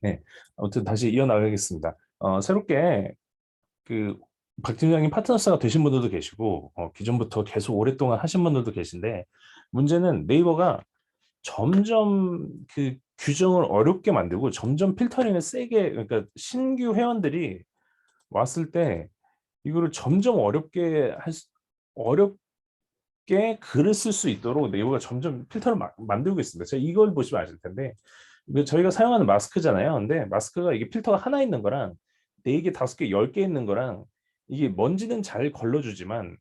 네, 아무튼 다시 이어나가겠습니다. 새롭게 그 박 팀장님 파트너스가 되신 분들도 계시고 기존부터 계속 오랫동안 하신 분들도 계신데 문제는 네이버가 점점 그 규정을 어렵게 만들고 점점 필터링을 세게 그러니까 신규 회원들이 왔을 때 이거를 점점 어렵게 글을 쓸 수 있도록 네이버가 점점 필터를 만들고 있습니다. 제가 이걸 보시면 아실 텐데 저희가 사용하는 마스크잖아요. 근데 마스크가 이게 필터가 하나 있는 거랑 4개, 5개, 10개 있는 거랑 이게 먼지는 잘 걸러주지만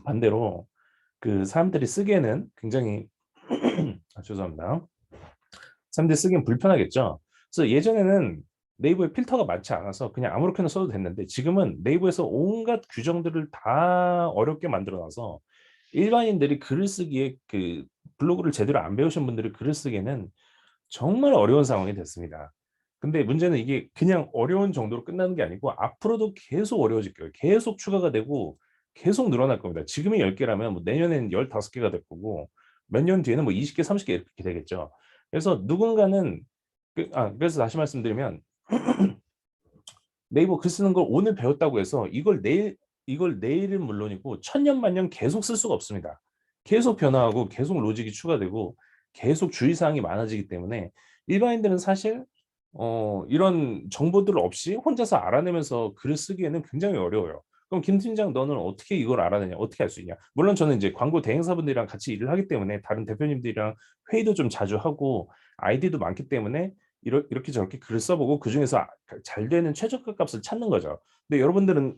반대로 그 사람들이 쓰기에는 굉장히 죄송합니다. 사람들이 쓰기엔 불편하겠죠. 그래서 예전에는 네이버에 필터가 많지 않아서 그냥 아무렇게나 써도 됐는데 지금은 네이버에서 온갖 규정들을 다 어렵게 만들어놔서 일반인들이 글을 쓰기에 그 블로그를 제대로 안 배우신 분들이 글을 쓰기에는 정말 어려운 상황이 됐습니다. 근데 문제는 이게 그냥 어려운 정도로 끝나는 게 아니고 앞으로도 계속 어려워질 거예요. 계속 추가가 되고 계속 늘어날 겁니다. 지금이 10개라면 뭐 내년에는 15개가 될 거고 몇 년 뒤에는 뭐 20개, 30개 이렇게 되겠죠. 그래서 누군가는 그래서 다시 말씀드리면 네이버 글 쓰는 걸 오늘 배웠다고 해서 이걸 내일은 물론이고 천년 만년 계속 쓸 수가 없습니다. 계속 변화하고 계속 로직이 추가되고 계속 주의사항이 많아지기 때문에 일반인들은 사실 이런 정보들 없이 혼자서 알아내면서 글을 쓰기에는 굉장히 어려워요. 그럼 김 팀장 너는 어떻게 이걸 알아내냐? 어떻게 할 수 있냐? 물론 저는 이제 광고 대행사분들이랑 같이 일을 하기 때문에 다른 대표님들이랑 회의도 좀 자주 하고 아이디도 많기 때문에 이렇게 저렇게 글을 써보고 그중에서 잘 되는 최저가 값을 찾는 거죠. 근데 여러분들은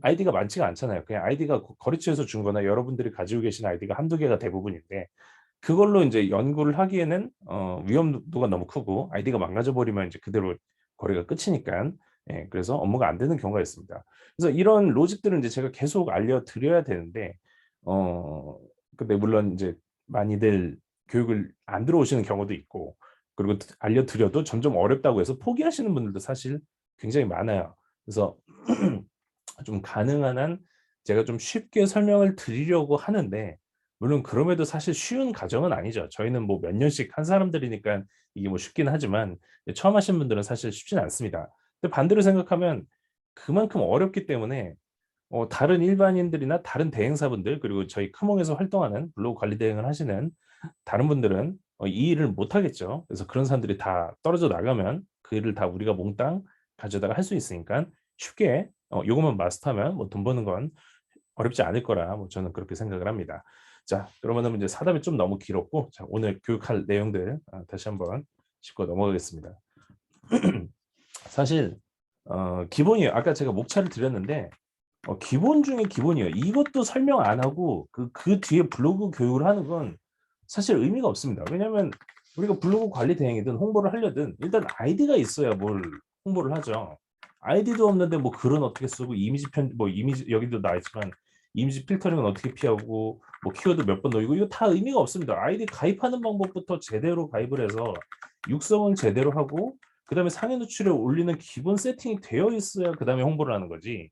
아이디가 많지가 않잖아요. 그냥 아이디가 거래처에서 준 거나 여러분들이 가지고 계신 아이디가 한두 개가 대부분인데 그걸로 이제 연구를 하기에는 위험도가 너무 크고 아이디가 망가져 버리면 이제 그대로 거래가 끝이니까. 예, 그래서 업무가 안 되는 경우가 있습니다. 그래서 이런 로직들은 이제 제가 계속 알려드려야 되는데 어 근데 물론 이제 많이들 교육을 안 들어오시는 경우도 있고 그리고 알려드려도 점점 어렵다고 해서 포기하시는 분들도 사실 굉장히 많아요. 그래서 좀 가능한 한 제가 좀 쉽게 설명을 드리려고 하는데 물론 그럼에도 사실 쉬운 과정은 아니죠. 저희는 뭐 몇 년씩 한 사람들이니까 이게 뭐 쉽긴 하지만 처음 하신 분들은 사실 쉽지는 않습니다. 근데 반대로 생각하면 그만큼 어렵기 때문에 다른 일반인들이나 다른 대행사분들 그리고 저희 크몽에서 활동하는 블로그 관리 대행을 하시는 다른 분들은 이 일을 못 하겠죠. 그래서 그런 사람들이 다 떨어져 나가면 그 일을 다 우리가 몽땅 가져다가 할 수 있으니까 쉽게 요것만 마스터하면 뭐 돈 버는 건 어렵지 않을 거라 뭐 저는 그렇게 생각을 합니다. 자, 그러면은 이제 사담이 좀 너무 길었고 자, 오늘 교육할 내용들 다시 한번 짚고 넘어가겠습니다. 사실 기본이에요. 아까 제가 목차를 드렸는데 기본 중에 기본이에요. 이것도 설명 안 하고 그 뒤에 블로그 교육을 하는 건 사실 의미가 없습니다. 왜냐하면 우리가 블로그 관리 대행이든 홍보를 하려든 일단 아이디가 있어야 뭘 홍보를 하죠. 아이디도 없는데 뭐 글은 어떻게 쓰고 이미지 여기도 나와 있지만 이미지 필터링은 어떻게 피하고 뭐 키워드 몇 번 넣이고 이거 다 의미가 없습니다. 아이디 가입하는 방법부터 제대로 가입을 해서 육성은 제대로 하고 그다음에 상위 노출에 올리는 기본 세팅이 되어 있어야 그다음에 홍보를 하는 거지.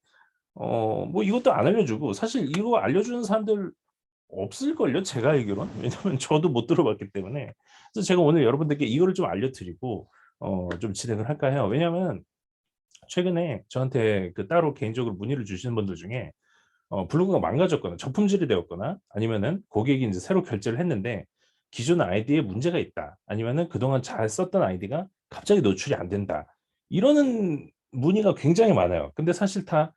뭐 이것도 안 알려주고 사실 이거 알려주는 사람들 없을걸요? 제가 알기로는. 왜냐면 저도 못 들어봤기 때문에. 그래서 제가 오늘 여러분들께 이거를 좀 알려드리고 좀 진행을 할까 해요. 왜냐면 최근에 저한테 그 따로 개인적으로 문의를 주시는 분들 중에 블로그가 망가졌거나 저품질이 되었거나 아니면은 고객이 이제 새로 결제를 했는데 기존 아이디에 문제가 있다. 아니면은 그동안 잘 썼던 아이디가 갑자기 노출이 안 된다. 이러는 문의가 굉장히 많아요. 근데 사실 다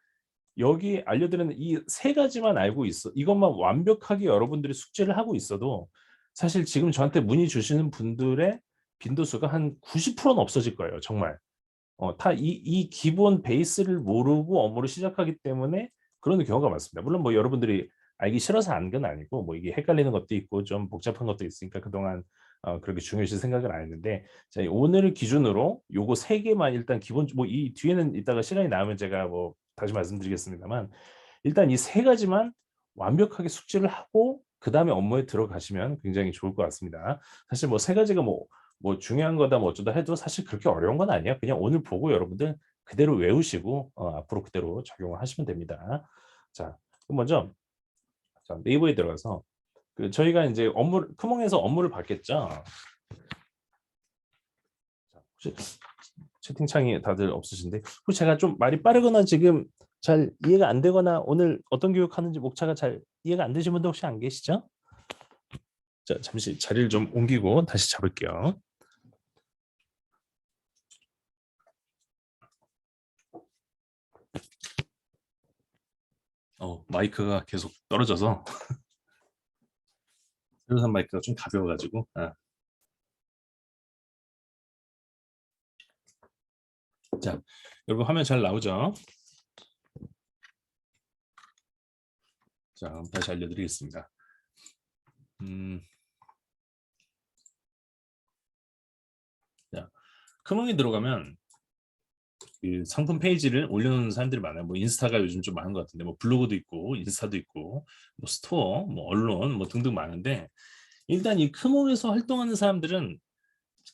여기 알려드리는 이 세 가지만 알고 있어 이것만 완벽하게 여러분들이 숙지를 하고 있어도 사실 지금 저한테 문의 주시는 분들의 빈도수가 한 90%는 없어질 거예요, 정말. 다 이 기본 베이스를 모르고 업무를 시작하기 때문에 그런 경우가 많습니다. 물론 뭐 여러분들이 알기 싫어서 안 건 아니고 뭐 이게 헷갈리는 것도 있고 좀 복잡한 것도 있으니까 그동안 그렇게 중요시 생각을 안 했는데 자 오늘을 기준으로 요거 세 개만 일단 기본 뭐 이 뒤에는 이따가 시간이 나면 제가 뭐 다시 말씀드리겠습니다만 일단 이 세 가지만 완벽하게 숙지를 하고 그다음에 업무에 들어가시면 굉장히 좋을 것 같습니다. 사실 뭐 세 가지가 뭐 중요한 거다 뭐 어쩌다 해도 사실 그렇게 어려운 건 아니에요. 그냥 오늘 보고 여러분들 그대로 외우시고 앞으로 그대로 적용을 하시면 됩니다. 자, 그럼 먼저 자, 네이버에 들어가서 저희가 이제 크몽에서 업무를 받겠죠. 채팅창이 다들 없으신데 혹시 제가 좀 말이 빠르거나 지금 잘 이해가 안 되거나 오늘 어떤 교육하는지 목차가 잘 이해가 안 되신 분도 혹시 안 계시죠? 자, 잠시 자리를 좀 옮기고 다시 잡을게요. 마이크가 계속 떨어져서 세로산 마이크가 좀 가벼워가지고. 자, 여러분 화면 잘 나오죠? 자, 다시 알려드리겠습니다. 자, 크몽이 들어가면 그 상품 페이지를 올려놓는 사람들이 많아요. 뭐 인스타가 요즘 좀 많은 것 같은데, 뭐 블로그도 있고, 인스타도 있고, 뭐 스토어, 뭐 언론, 뭐 등등 많은데, 일단 이 크몽에서 활동하는 사람들은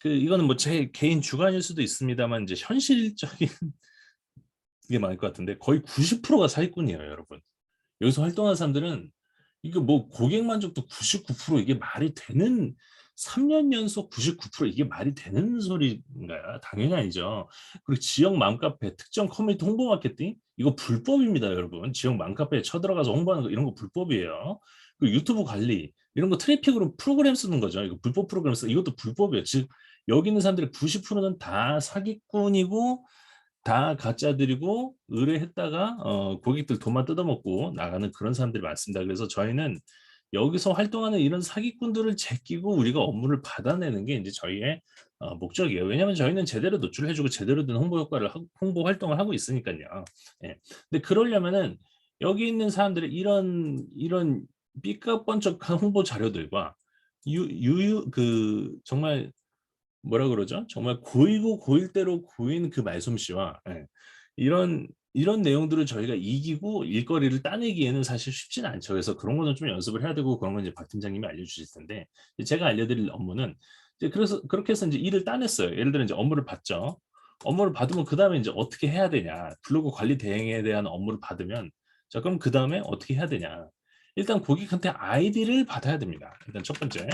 이거는 뭐 제 개인 주관일 수도 있습니다만 이제 현실적인 게 많을 것 같은데 거의 90%가 사기꾼이에요, 여러분. 여기서 활동하는 사람들은 이거 뭐 고객 만족도 99% 이게 말이 되는 3년 연속 99% 이게 말이 되는 소리인가요? 당연히 아니죠. 그리고 지역 맘카페, 특정 커뮤니티 홍보 마케팅 이거 불법입니다, 여러분. 지역 맘카페에 쳐들어가서 홍보하는 거 이런 거 불법이에요. 그리고 유튜브 관리 이런 거 트래픽으로 프로그램 쓰는 거죠. 이거 불법 프로그램 쓰 이것도 불법이에요. 즉 여기 있는 사람들의 90%는 다 사기꾼이고 다 가짜들이고 의뢰했다가 고객들 돈만 뜯어먹고 나가는 그런 사람들이 많습니다. 그래서 저희는 여기서 활동하는 이런 사기꾼들을 제끼고 우리가 업무를 받아내는 게 이제 저희의 목적이에요. 왜냐하면 저희는 제대로 노출해주고 제대로 된 홍보 효과를 홍보 활동을 하고 있으니까요. 예. 근데 그러려면은 여기 있는 사람들의 이런 삐까뻔쩍한 홍보 자료들과 정말 뭐라 그러죠? 정말 고이고 고일 대로 고인 그 말솜씨와 이런 내용들을 저희가 이기고 일거리를 따내기에는 사실 쉽지는 않죠. 그래서 그런 거는 좀 연습을 해야 되고 그런 건 이제 박 팀장님이 알려주실 텐데 제가 알려드릴 업무는 이제 그래서 그렇게 해서 이제 일을 따냈어요. 예를 들어 이제 업무를 받죠. 업무를 받으면 그 다음에 이제 어떻게 해야 되냐? 블로그 관리 대행에 대한 업무를 받으면 자 그럼 그 다음에 어떻게 해야 되냐? 일단 고객한테 아이디를 받아야 됩니다. 일단 첫 번째.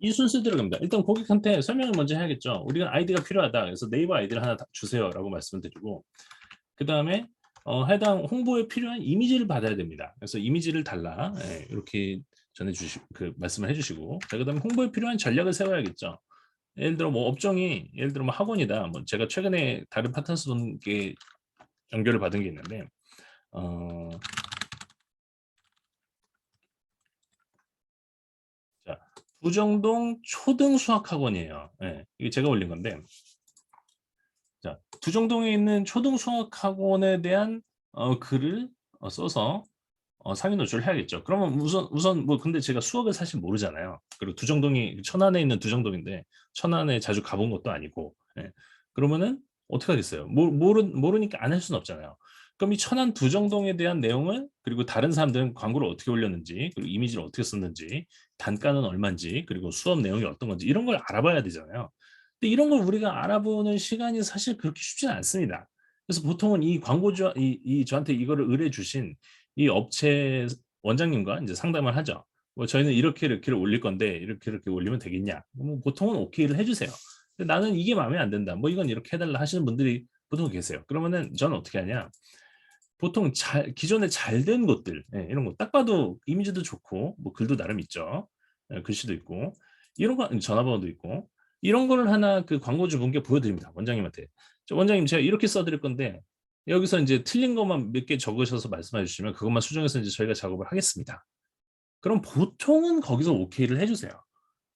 이 순서대로 갑니다. 일단 고객한테 설명을 먼저 해야겠죠. 우리가 아이디가 필요하다. 그래서 네이버 아이디를 하나 주세요라고 말씀을 드리고 그 다음에 해당 홍보에 필요한 이미지를 받아야 됩니다. 그래서 이미지를 달라 이렇게 말씀을 해주시고 그다음에 홍보에 필요한 전략을 세워야겠죠. 예를 들어 뭐 업종이 예를 들어 뭐 학원이다. 뭐 제가 최근에 다른 파트너분께 연결을 받은 게 있는데 자, 부정동 초등 수학학원이에요. 이게 제가 올린 건데 자, 두정동에 있는 초등 수학학원에 대한 글을 써서 상위 노출을 해야겠죠. 그러면 우선 뭐 근데 제가 수학을 사실 모르잖아요. 그리고 두정동이 천안에 있는 두정동인데 천안에 자주 가본 것도 아니고 그러면은 어떻게 하겠어요? 모르니까 안 할 수는 없잖아요. 그럼 이 천안 두정동에 대한 내용을 그리고 다른 사람들은 광고를 어떻게 올렸는지 그리고 이미지를 어떻게 썼는지 단가는 얼마인지 그리고 수업 내용이 어떤 건지 이런 걸 알아봐야 되잖아요. 근데 이런 걸 우리가 알아보는 시간이 사실 그렇게 쉽지는 않습니다. 그래서 보통은 이 광고주 저한테 이거를 의뢰 주신 이 업체 원장님과 이제 상담을 하죠. 뭐 저희는 이렇게 올릴 건데 이렇게 올리면 되겠냐? 뭐 보통은 오케이를 해주세요. 근데 나는 이게 마음에 안 든다. 뭐 이건 이렇게 해달라 하시는 분들이 보통 계세요. 그러면은 저는 어떻게 하냐? 보통 기존에 잘 된 것들 이런 거 딱 봐도 이미지도 좋고 뭐 글도 나름 있죠. 글씨도 있고 이런 거 전화번호도 있고 이런 거를 하나 그 광고주 분께 보여드립니다. 원장님한테. 원장님 제가 이렇게 써드릴 건데 여기서 이제 틀린 것만 몇 개 적으셔서 말씀해 주시면 그것만 수정해서 이제 저희가 작업을 하겠습니다. 그럼 보통은 거기서 오케이를 해주세요.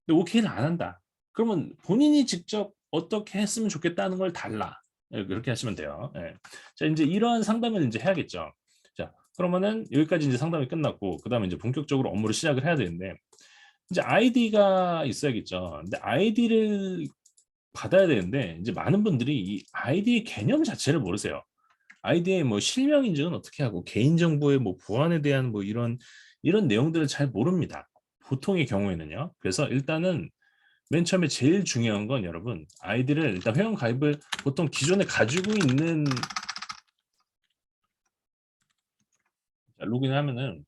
근데 오케이를 안 한다. 그러면 본인이 직접 어떻게 했으면 좋겠다는 걸 달라. 그렇게 하시면 돼요. 자, 이제 이러한 상담을 이제 해야겠죠. 자, 그러면은 여기까지 이제 상담이 끝났고, 그 다음에 이제 본격적으로 업무를 시작을 해야 되는데, 이제 아이디가 있어야겠죠. 근데 아이디를 받아야 되는데, 이제 많은 분들이 이 아이디의 개념 자체를 모르세요. 아이디의 뭐 실명 인증은 어떻게 하고, 개인정보의 뭐 보안에 대한 뭐 이런 내용들을 잘 모릅니다. 보통의 경우에는요. 그래서 일단은 맨 처음에 제일 중요한 건 여러분 아이디를 일단 회원 가입을 보통 기존에 가지고 있는 로그인하면은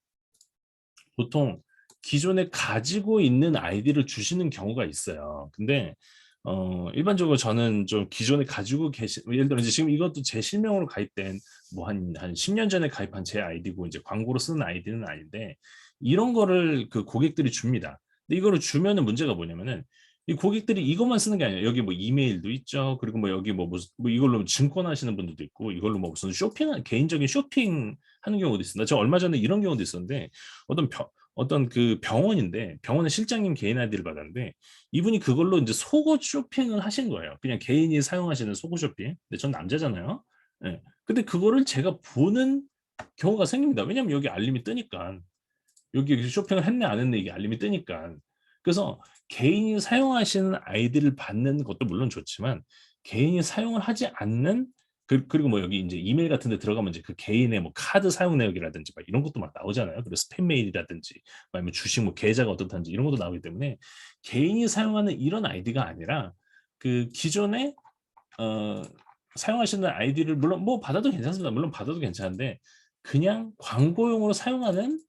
보통 기존에 가지고 있는 아이디를 주시는 경우가 있어요. 근데 일반적으로 저는 좀 기존에 가지고 계신 예를 들어 이제 지금 이것도 제 실명으로 가입된 뭐 한 10년 전에 가입한 제 아이디고 이제 광고로 쓰는 아이디는 아닌데 이런 거를 그 고객들이 줍니다. 근데 이거를 주면은 문제가 뭐냐면은 이 고객들이 이것만 쓰는 게 아니에요. 여기 뭐 이메일도 있죠. 그리고 뭐 여기 뭐 무슨 뭐 이걸로 증권 하시는 분들도 있고 이걸로 뭐 무슨 개인적인 쇼핑하는 경우도 있습니다. 저 얼마 전에 이런 경우도 있었는데 어떤 그 병원인데 병원의 실장님 개인 아이디를 받았는데 이분이 그걸로 이제 속옷 쇼핑을 하신 거예요. 그냥 개인이 사용하시는 속옷 쇼핑. 근데 전 남자잖아요. 예. 근데 그거를 제가 보는 경우가 생깁니다. 왜냐면 여기 알림이 뜨니까. 여기 쇼핑을 했네 안 했네 이게 알림이 뜨니까. 그래서 개인이 사용하시는 아이디를 받는 것도 물론 좋지만 개인이 사용을 하지 않는 그리고 뭐 여기 인제 이메일 같은 데 들어가면 이제 그 개인의 뭐 카드 사용 내역이라든지 막 이런 것도 막 나오잖아요. 그리고 스팸 메일이라든지 아니면 주식 뭐 계좌가 어떻다든지 이런 것도 나오기 때문에 개인이 사용하는 이런 아이디가 아니라 그 기존에 어 사용하시는 아이디를 물론 뭐 받아도 괜찮습니다. 물론 받아도 괜찮은데 그냥 광고용으로 사용하는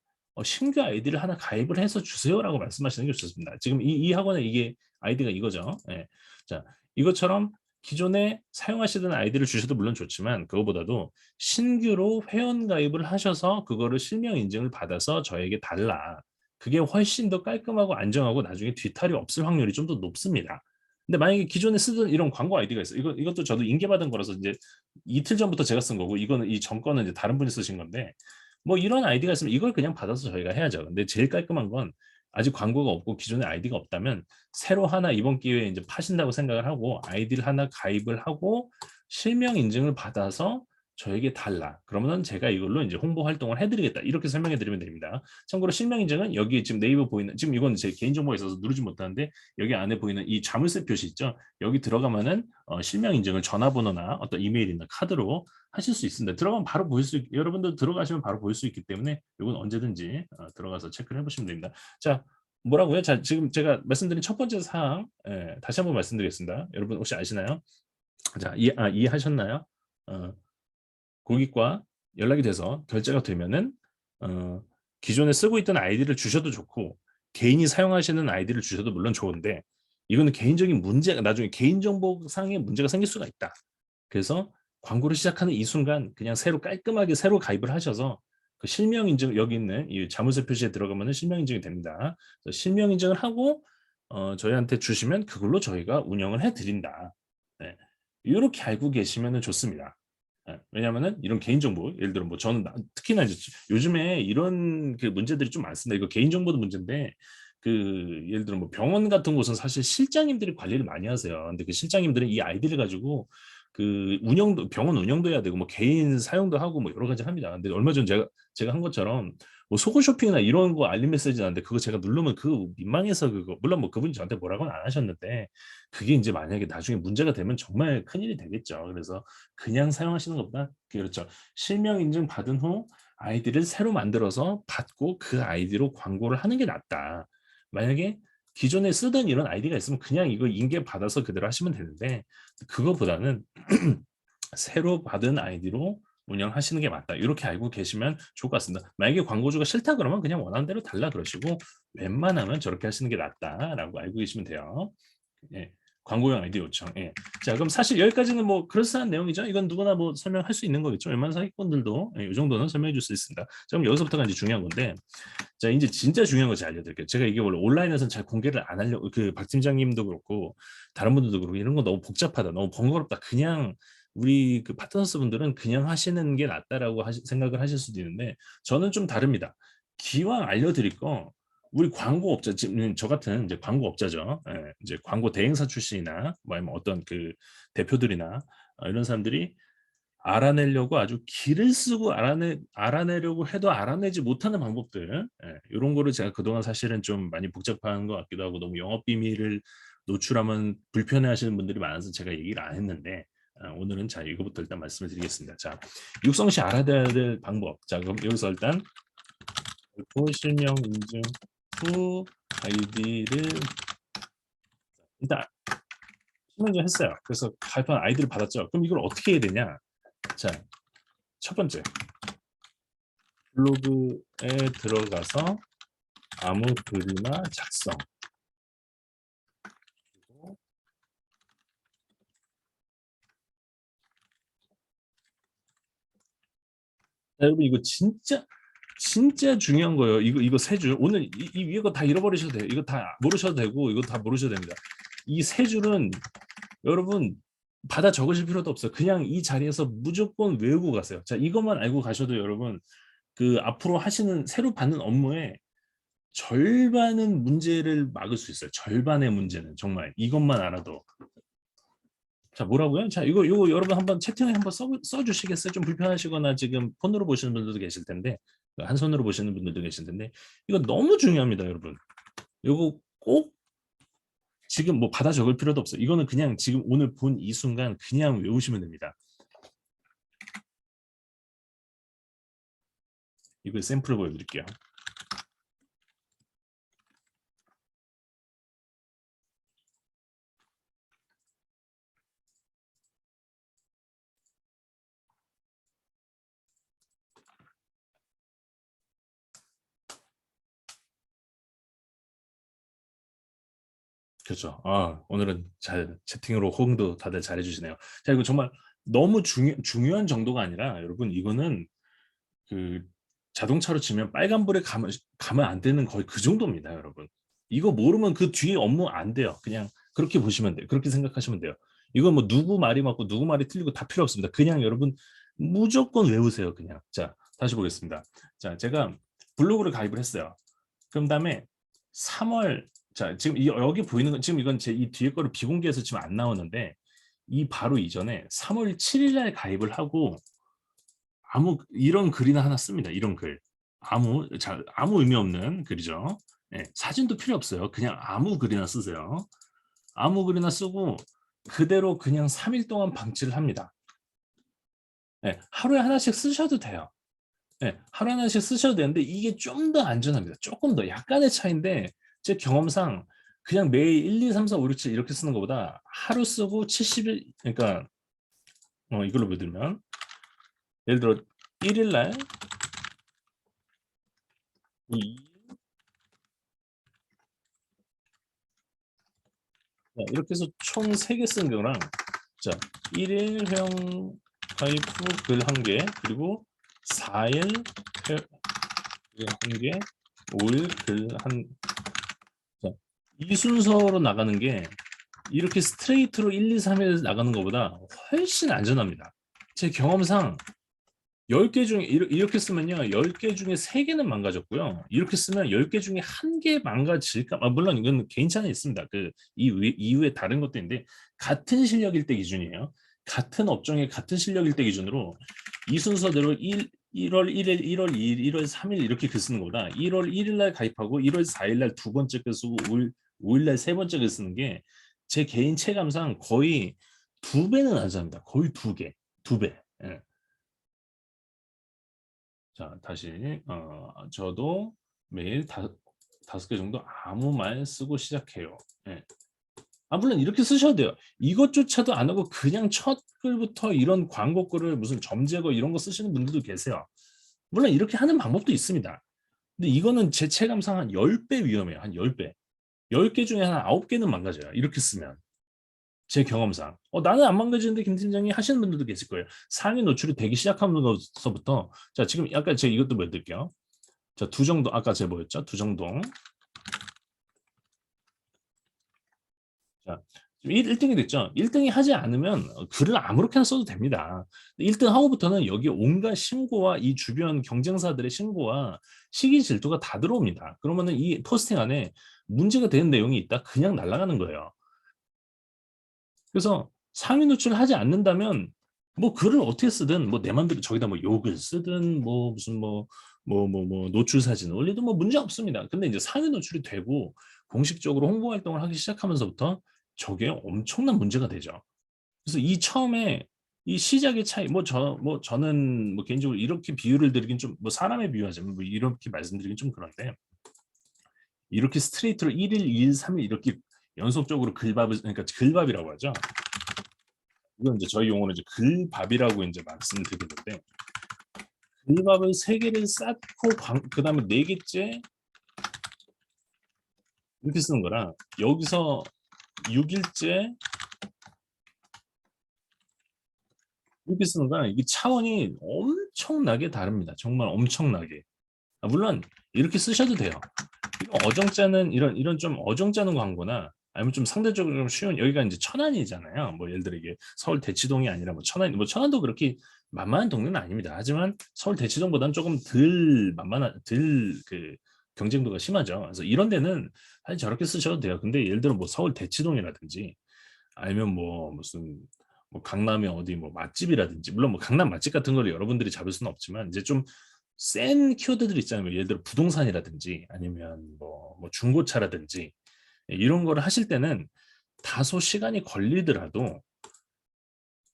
신규 아이디를 하나 가입을 해서 주세요라고 말씀하시는 게 좋습니다. 지금 이 학원의 이게 아이디가 이거죠. 예. 자, 이것처럼 기존에 사용하시던 아이디를 주셔도 물론 좋지만 그거보다도 신규로 회원 가입을 하셔서 그거를 실명 인증을 받아서 저에게 달라. 그게 훨씬 더 깔끔하고 안정하고 나중에 뒤탈이 없을 확률이 좀 더 높습니다. 근데 만약에 기존에 쓰던 이런 광고 아이디가 있어요. 이것도 저도 인계받은 거라서 이제 이틀 전부터 제가 쓴 거고 이거는 이 전 거는 이제 다른 분이 쓰신 건데 뭐 이런 아이디가 있으면 이걸 그냥 받아서 저희가 해야죠. 근데 제일 깔끔한 건 아직 광고가 없고 기존에 아이디가 없다면 새로 하나 이번 기회에 이제 파신다고 생각을 하고 아이디를 하나 가입을 하고 실명 인증을 받아서 저에게 달라. 그러면은 제가 이걸로 이제 홍보 활동을 해드리겠다. 이렇게 설명해 드리면 됩니다. 참고로 실명 인증은 여기 지금 네이버 보이는 지금 이건 제 개인정보가 있어서 누르지 못하는데 여기 안에 보이는 이 자물쇠 표시 있죠. 여기 들어가면은 실명 인증을 전화번호나 어떤 이메일이나 카드로 하실 수 있습니다. 들어가면 바로 보일 수 여러분들 들어가시면 바로 보일 수 있기 때문에 이건 언제든지 들어가서 체크를 해보시면 됩니다. 자, 뭐라고요? 자, 지금 제가 말씀드린 첫 번째 사항 다시 한번 말씀드리겠습니다. 여러분 혹시 아시나요? 자, 이해하셨나요? 어, 고객과 연락이 돼서 결제가 되면은 어, 기존에 쓰고 있던 아이디를 주셔도 좋고 개인이 사용하시는 아이디를 주셔도 물론 좋은데 이거는 개인적인 문제가 나중에 개인정보상의 문제가 생길 수가 있다. 그래서 광고를 시작하는 이 순간 그냥 깔끔하게 새로 가입을 하셔서 그 실명 인증 여기 있는 이 자물쇠 표시에 들어가면은 실명 인증이 됩니다. 그래서 실명 인증을 하고 저희한테 주시면 그걸로 저희가 운영을 해 드린다. 네. 요렇게 알고 계시면은 좋습니다. 예. 왜냐하면은 이런 개인정보 예를 들어 뭐 저는 특히나 이제 요즘에 이런 그 문제들이 좀 많습니다. 이거 개인정보도 문제인데 그 예를 들어 뭐 병원 같은 곳은 사실 실장님들이 관리를 많이 하세요. 근데 그 실장님들은 이 아이디를 가지고 그 병원 운영도 해야 되고 뭐 개인 사용도 하고 뭐 여러 가지 합니다. 근데 얼마 전 제가 한 것처럼 뭐 속옷 쇼핑이나 이런 거 알림 메시지 나는데 그거 제가 누르면 민망해서 그거 물론 뭐 그분이 저한테 뭐라고는 안 하셨는데 그게 이제 만약에 나중에 문제가 되면 정말 큰일이 되겠죠. 그래서 그냥 사용하시는 것보다 그렇죠. 실명 인증 받은 후 아이디를 새로 만들어서 받고 그 아이디로 광고를 하는 게 낫다. 만약에 기존에 쓰던 이런 아이디가 있으면 그냥 이거 인계 받아서 그대로 하시면 되는데 그거보다는 새로 받은 아이디로 운영하시는 게 맞다. 이렇게 알고 계시면 좋을 것 같습니다. 만약에 광고주가 싫다 그러면 그냥 원하는 대로 달라 그러시고 웬만하면 저렇게 하시는 게 낫다라고 알고 계시면 돼요. 예. 광고용 아이디 요청. 예. 자, 그럼 사실 여기까지는 뭐 그럴싸한 내용이죠. 이건 누구나 뭐 설명할 수 있는 거겠죠. 웬만한 사기꾼들도 이 정도는 설명해 줄 수 있습니다. 자, 그럼 여기서부터가 이제 중요한 건데, 자, 이제 진짜 중요한 거 제가 알려드릴게요. 제가 이게 원래 온라인에서는 잘 공개를 안 하려고, 그 박 팀장님도 그렇고, 다른 분들도 그렇고, 이런 거 너무 복잡하다, 너무 번거롭다. 그냥 우리 그 파트너스 분들은 그냥 하시는 게 낫다라고 생각을 하실 수도 있는데, 저는 좀 다릅니다. 기왕 알려드릴 거, 우리 광고업자, 지금 저 같은 이제 광고업자죠. 예, 이제 광고 대행사 출신이나 뭐 아니면 어떤 그 대표들이나 이런 사람들이 알아내려고 아주 기를 쓰고 알아내려고 해도 알아내지 못하는 방법들, 예, 요런 거를 제가 그동안 사실은 좀 많이 복잡한 것 같기도 하고 너무 영업 비밀을 노출하면 불편해하시는 분들이 많아서 제가 얘기를 안 했는데 오늘은 자 이거부터 일단 말씀을 드리겠습니다. 자, 육성 시 알아둬야 될 방법. 자, 그럼 여기서 일단 실명 인증 후 아이디를 설문조 했어요. 그래서 발표한 아이디를 받았죠. 그럼 이걸 어떻게 해야 되냐? 자, 첫 번째 블로그에 들어가서 아무 글이나 작성. 자, 여러분 이거 진짜 중요한 거예요. 이거 세 줄. 오늘 이 위에 거 다 잃어버리셔도 돼요. 이거 다 모르셔도 되고 이거 다 모르셔도 됩니다. 이 세 줄은 여러분 받아 적으실 필요도 없어요. 그냥 이 자리에서 무조건 외우고 가세요. 자, 이것만 알고 가셔도 여러분 그 앞으로 하시는 새로 받는 업무에 절반은 문제를 막을 수 있어요. 절반의 문제는 정말 이것만 알아도. 자, 뭐라고요? 자, 이거 여러분 한번 채팅에 한번 써주시겠어요? 좀 불편하시거나 지금 폰으로 보시는 분들도 계실 텐데, 한 손으로 보시는 분들도 계실 텐데, 이거 너무 중요합니다, 여러분. 이거 꼭 지금 뭐 받아 적을 필요도 없어요. 이거는 그냥 지금 오늘 본 이 순간 그냥 외우시면 됩니다. 이거 샘플을 보여드릴게요. 그렇죠. 오늘은 잘 채팅으로 호응도 다들 잘해주시네요. 자, 이거 정말 너무 중요한 정도가 아니라 여러분 이거는 그 자동차로 치면 빨간불에 가면 안 되는 거의 그 정도입니다, 여러분. 이거 모르면 그 뒤에 업무 안 돼요. 그냥 그렇게 보시면 돼요. 그렇게 생각하시면 돼요. 이건 뭐 누구 말이 맞고 누구 말이 틀리고 다 필요 없습니다. 그냥 여러분 무조건 외우세요, 그냥. 자, 다시 보겠습니다. 자, 제가 블로그를 가입을 했어요. 그럼 다음에 3월 자, 지금 여기 보이는 건 지금 이건 제 이 뒤에 거를 비공개해서 지금 안 나오는데 이 바로 이전에 3월 7일 날 가입을 하고 이런 글이나 하나 씁니다. 이런 글. 아무 의미 없는 글이죠. 예, 사진도 필요 없어요. 그냥 아무 글이나 쓰세요. 아무 글이나 쓰고 그대로 그냥 3일 동안 방치를 합니다. 예, 하루에 하나씩 쓰셔도 돼요. 예, 하루에 하나씩 쓰셔도 되는데 이게 좀 더 안전합니다. 조금 더 약간의 차이인데 제 경험상 그냥 매일 1, 2, 3, 4, 5, 6, 7 이렇게 쓰는 것보다 하루 쓰고 70일 그러니까 이걸로 보여드리면 예를 들어 1일 날 이렇게 해서 총 3개 쓴 거랑 자 1일 회원 가입 후글 1개 그리고 4일 글 1개 5일 이 순서로 나가는 게 이렇게 스트레이트로 1, 2, 3일 나가는 것보다 훨씬 안전합니다. 제 경험상 10개 중에 이렇게 쓰면요. 10개 중에 3개는 망가졌고요. 이렇게 쓰면 10개 중에 1개 망가질까? 물론 이건 개인차는 있습니다. 이후에 다른 것도 있는데 같은 실력일 때 기준이에요. 같은 업종의 같은 실력일 때 기준으로 이 순서대로 1월 1일, 1월 2일, 1월 3일 이렇게 글 쓰는 것보다 1월 1일 날 가입하고 1월 4일 날 두 번째 글 쓰고 5일 날 세 번째 글 쓰는 게 제 개인 체감상 거의 2배는 안전합니다. 거의 2개, 2배. 예. 자, 다시 저도 매일 5개 정도 아무 말 쓰고 시작해요. 예. 물론 이렇게 쓰셔도 돼요. 이것조차도 안 하고 그냥 첫 글부터 이런 광고 글을 무슨 점제거 이런 거 쓰시는 분들도 계세요. 물론 이렇게 하는 방법도 있습니다. 근데 이거는 제 체감상 한 10배 위험해요. 한 10배. 10개 중에 한 9개는 망가져요. 이렇게 쓰면. 제 경험상. 나는 안 망가지는데 김 팀장이 하시는 분들도 계실 거예요. 상위 노출이 되기 시작하면서부터 자, 지금 아까 제가 이것도 보여드릴게요. 자, 두정동 아까 제가 뭐였죠? 두정동. 자, 1등이 됐죠. 1등이 하지 않으면 글을 아무렇게나 써도 됩니다. 1등 하고부터는 여기 온갖 신고와 이 주변 경쟁사들의 신고와 시기 질투가 다 들어옵니다. 그러면은 이 포스팅 안에 문제가 되는 내용이 있다 그냥 날아가는 거예요. 그래서 상위 노출을 하지 않는다면 뭐 글을 어떻게 쓰든 뭐 내 맘대로 저기다 뭐 욕을 쓰든 뭐 무슨 노출 사진을 올리든 뭐 문제 없습니다. 근데 이제 상위 노출이 되고 공식적으로 홍보 활동을 하기 시작하면서부터 저게 엄청난 문제가 되죠. 그래서 이 처음에 이 시작의 차이 저는 뭐 개인적으로 이렇게 비유를 드리긴 좀 뭐 사람에 비유하자면 뭐 이렇게 말씀드리긴 좀 그런데 이렇게 스트레이트로 1일, 2일, 3일 이렇게 연속적으로 글밥을, 그러니까 글밥이라고 하죠. 이건 이제 저희 용어로 이제 글밥이라고 이제 말씀드리는데, 글밥을 3개를 쌓고 그다음에 4개째 이렇게 쓰는 거랑 여기서 6일째 이렇게 쓰는 거랑 이게 차원이 엄청나게 다릅니다. 정말 엄청나게. 물론 이렇게 쓰셔도 돼요. 어정짜는 이런 좀 어정짜는 광고나 아니면 좀 상대적으로 좀 쉬운, 여기가 이제 천안이잖아요. 뭐 예를 들어 이게 서울 대치동이 아니라 뭐 천안, 뭐 천안도 그렇게 만만한 동네는 아닙니다. 하지만 서울 대치동보다는 조금 덜 만만한, 덜 그 경쟁도가 심하죠. 그래서 이런 데는 사실 저렇게 쓰셔도 돼요. 근데 예를 들어 뭐 서울 대치동이라든지 아니면 뭐 무슨 뭐 강남의 어디 뭐 맛집이라든지, 물론 뭐 강남 맛집 같은 걸 여러분들이 잡을 수는 없지만 이제 좀 센 키워드들 있잖아요. 예를 들어 부동산이라든지 아니면 뭐 중고차라든지 이런 거를 하실 때는 다소 시간이 걸리더라도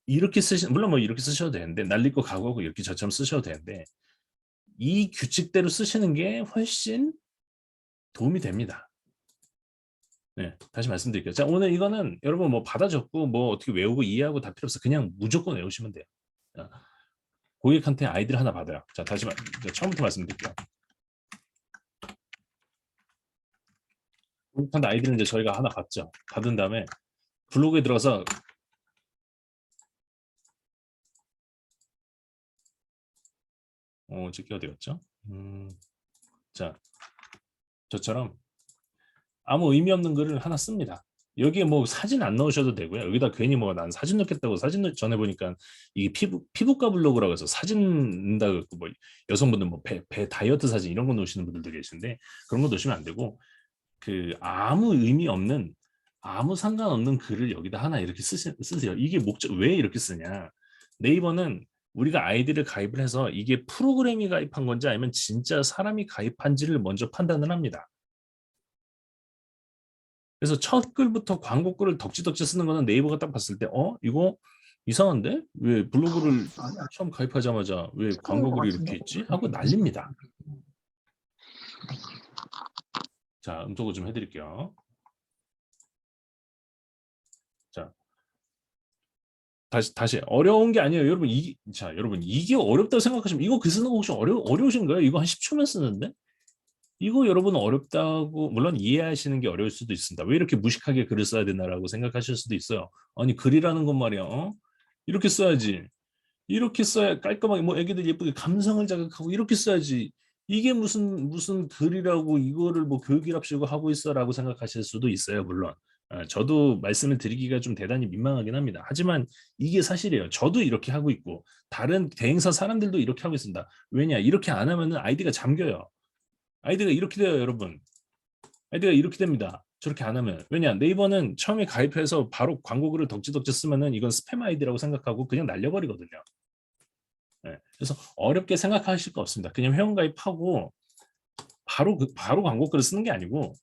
이렇게 물론 뭐 이렇게 쓰셔도 되는데, 날릴 거 각오하고 이렇게 저처럼 쓰셔도 되는데, 이 규칙대로 쓰시는 게 훨씬 도움이 됩니다. 네, 다시 말씀드릴게요. 자, 오늘 이거는 여러분 뭐 받아 적고 뭐 어떻게 외우고 이해하고 다 필요 없어. 그냥 무조건 외우시면 돼요. 자, 고객한테 아이디를 하나 받아요. 자, 처음부터 말씀드릴게요. 고객한테 아이디를 이제 저희가 하나 받죠. 받은 다음에 블로그에 들어가서 찍기 어디였죠? 자, 저처럼 아무 의미 없는 글을 하나 씁니다. 여기에 뭐 사진 안 넣으셔도 되고요. 여기다 괜히 뭐 난 사진 넣겠다고 사진 전해보니까 이게 피부과 블로그라고 해서 사진 넣는다 뭐 여성분들 뭐 배 다이어트 사진 이런 거 넣으시는 분들도 계신데, 그런 거 넣으시면 안 되고, 그 아무 의미 없는, 아무 상관없는 글을 여기다 하나 이렇게 쓰세요. 이게 왜 이렇게 쓰냐? 네이버는 우리가 아이디를 가입을 해서 이게 프로그램이 가입한 건지 아니면 진짜 사람이 가입한지를 먼저 판단을 합니다. 그래서 첫 글부터 광고 글을 덕지덕지 쓰는 거는 네이버가 딱 봤을 때 이거 이상한데? 왜 블로그를 처음 가입하자마자 왜 광고 글이 이렇게 있지? 하고 난립니다. 자, 음소거 좀 해드릴게요. 자, 다시 어려운 게 아니에요. 여러분 여러분 이게 어렵다고 생각하시면 이거 글 쓰는 거 혹시 어려우신 거예요? 이거 한 10초면 쓰는데? 이거 여러분 어렵다고, 물론 이해하시는 게 어려울 수도 있습니다. 왜 이렇게 무식하게 글을 써야 되나라고 생각하실 수도 있어요. 아니 글이라는 건 말이야. 이렇게 써야지. 이렇게 써야 깔끔하게, 뭐 애기들 예쁘게 감성을 자극하고 이렇게 써야지. 이게 무슨 글이라고 이거를 뭐 교육이랍시고 하고 있어라고 생각하실 수도 있어요. 물론 저도 말씀을 드리기가 좀 대단히 민망하긴 합니다. 하지만 이게 사실이에요. 저도 이렇게 하고 있고 다른 대행사 사람들도 이렇게 하고 있습니다. 왜냐? 이렇게 안 하면은 아이디가 잠겨요. 아이디가 이렇게 돼요, 여러분. 아이디가 이렇게 됩니다. 저렇게 안 하면. 왜냐? 네이버는 처음에 가입해서 바로 광고글을 덕지덕지 쓰면은 이건 스팸 아이디라고 생각하고 그냥 날려버리거든요. 네. 그래서 어렵게 생각하실 거 없습니다. 그냥 회원가입하고 바로 광고글을 쓰는 게 아니고,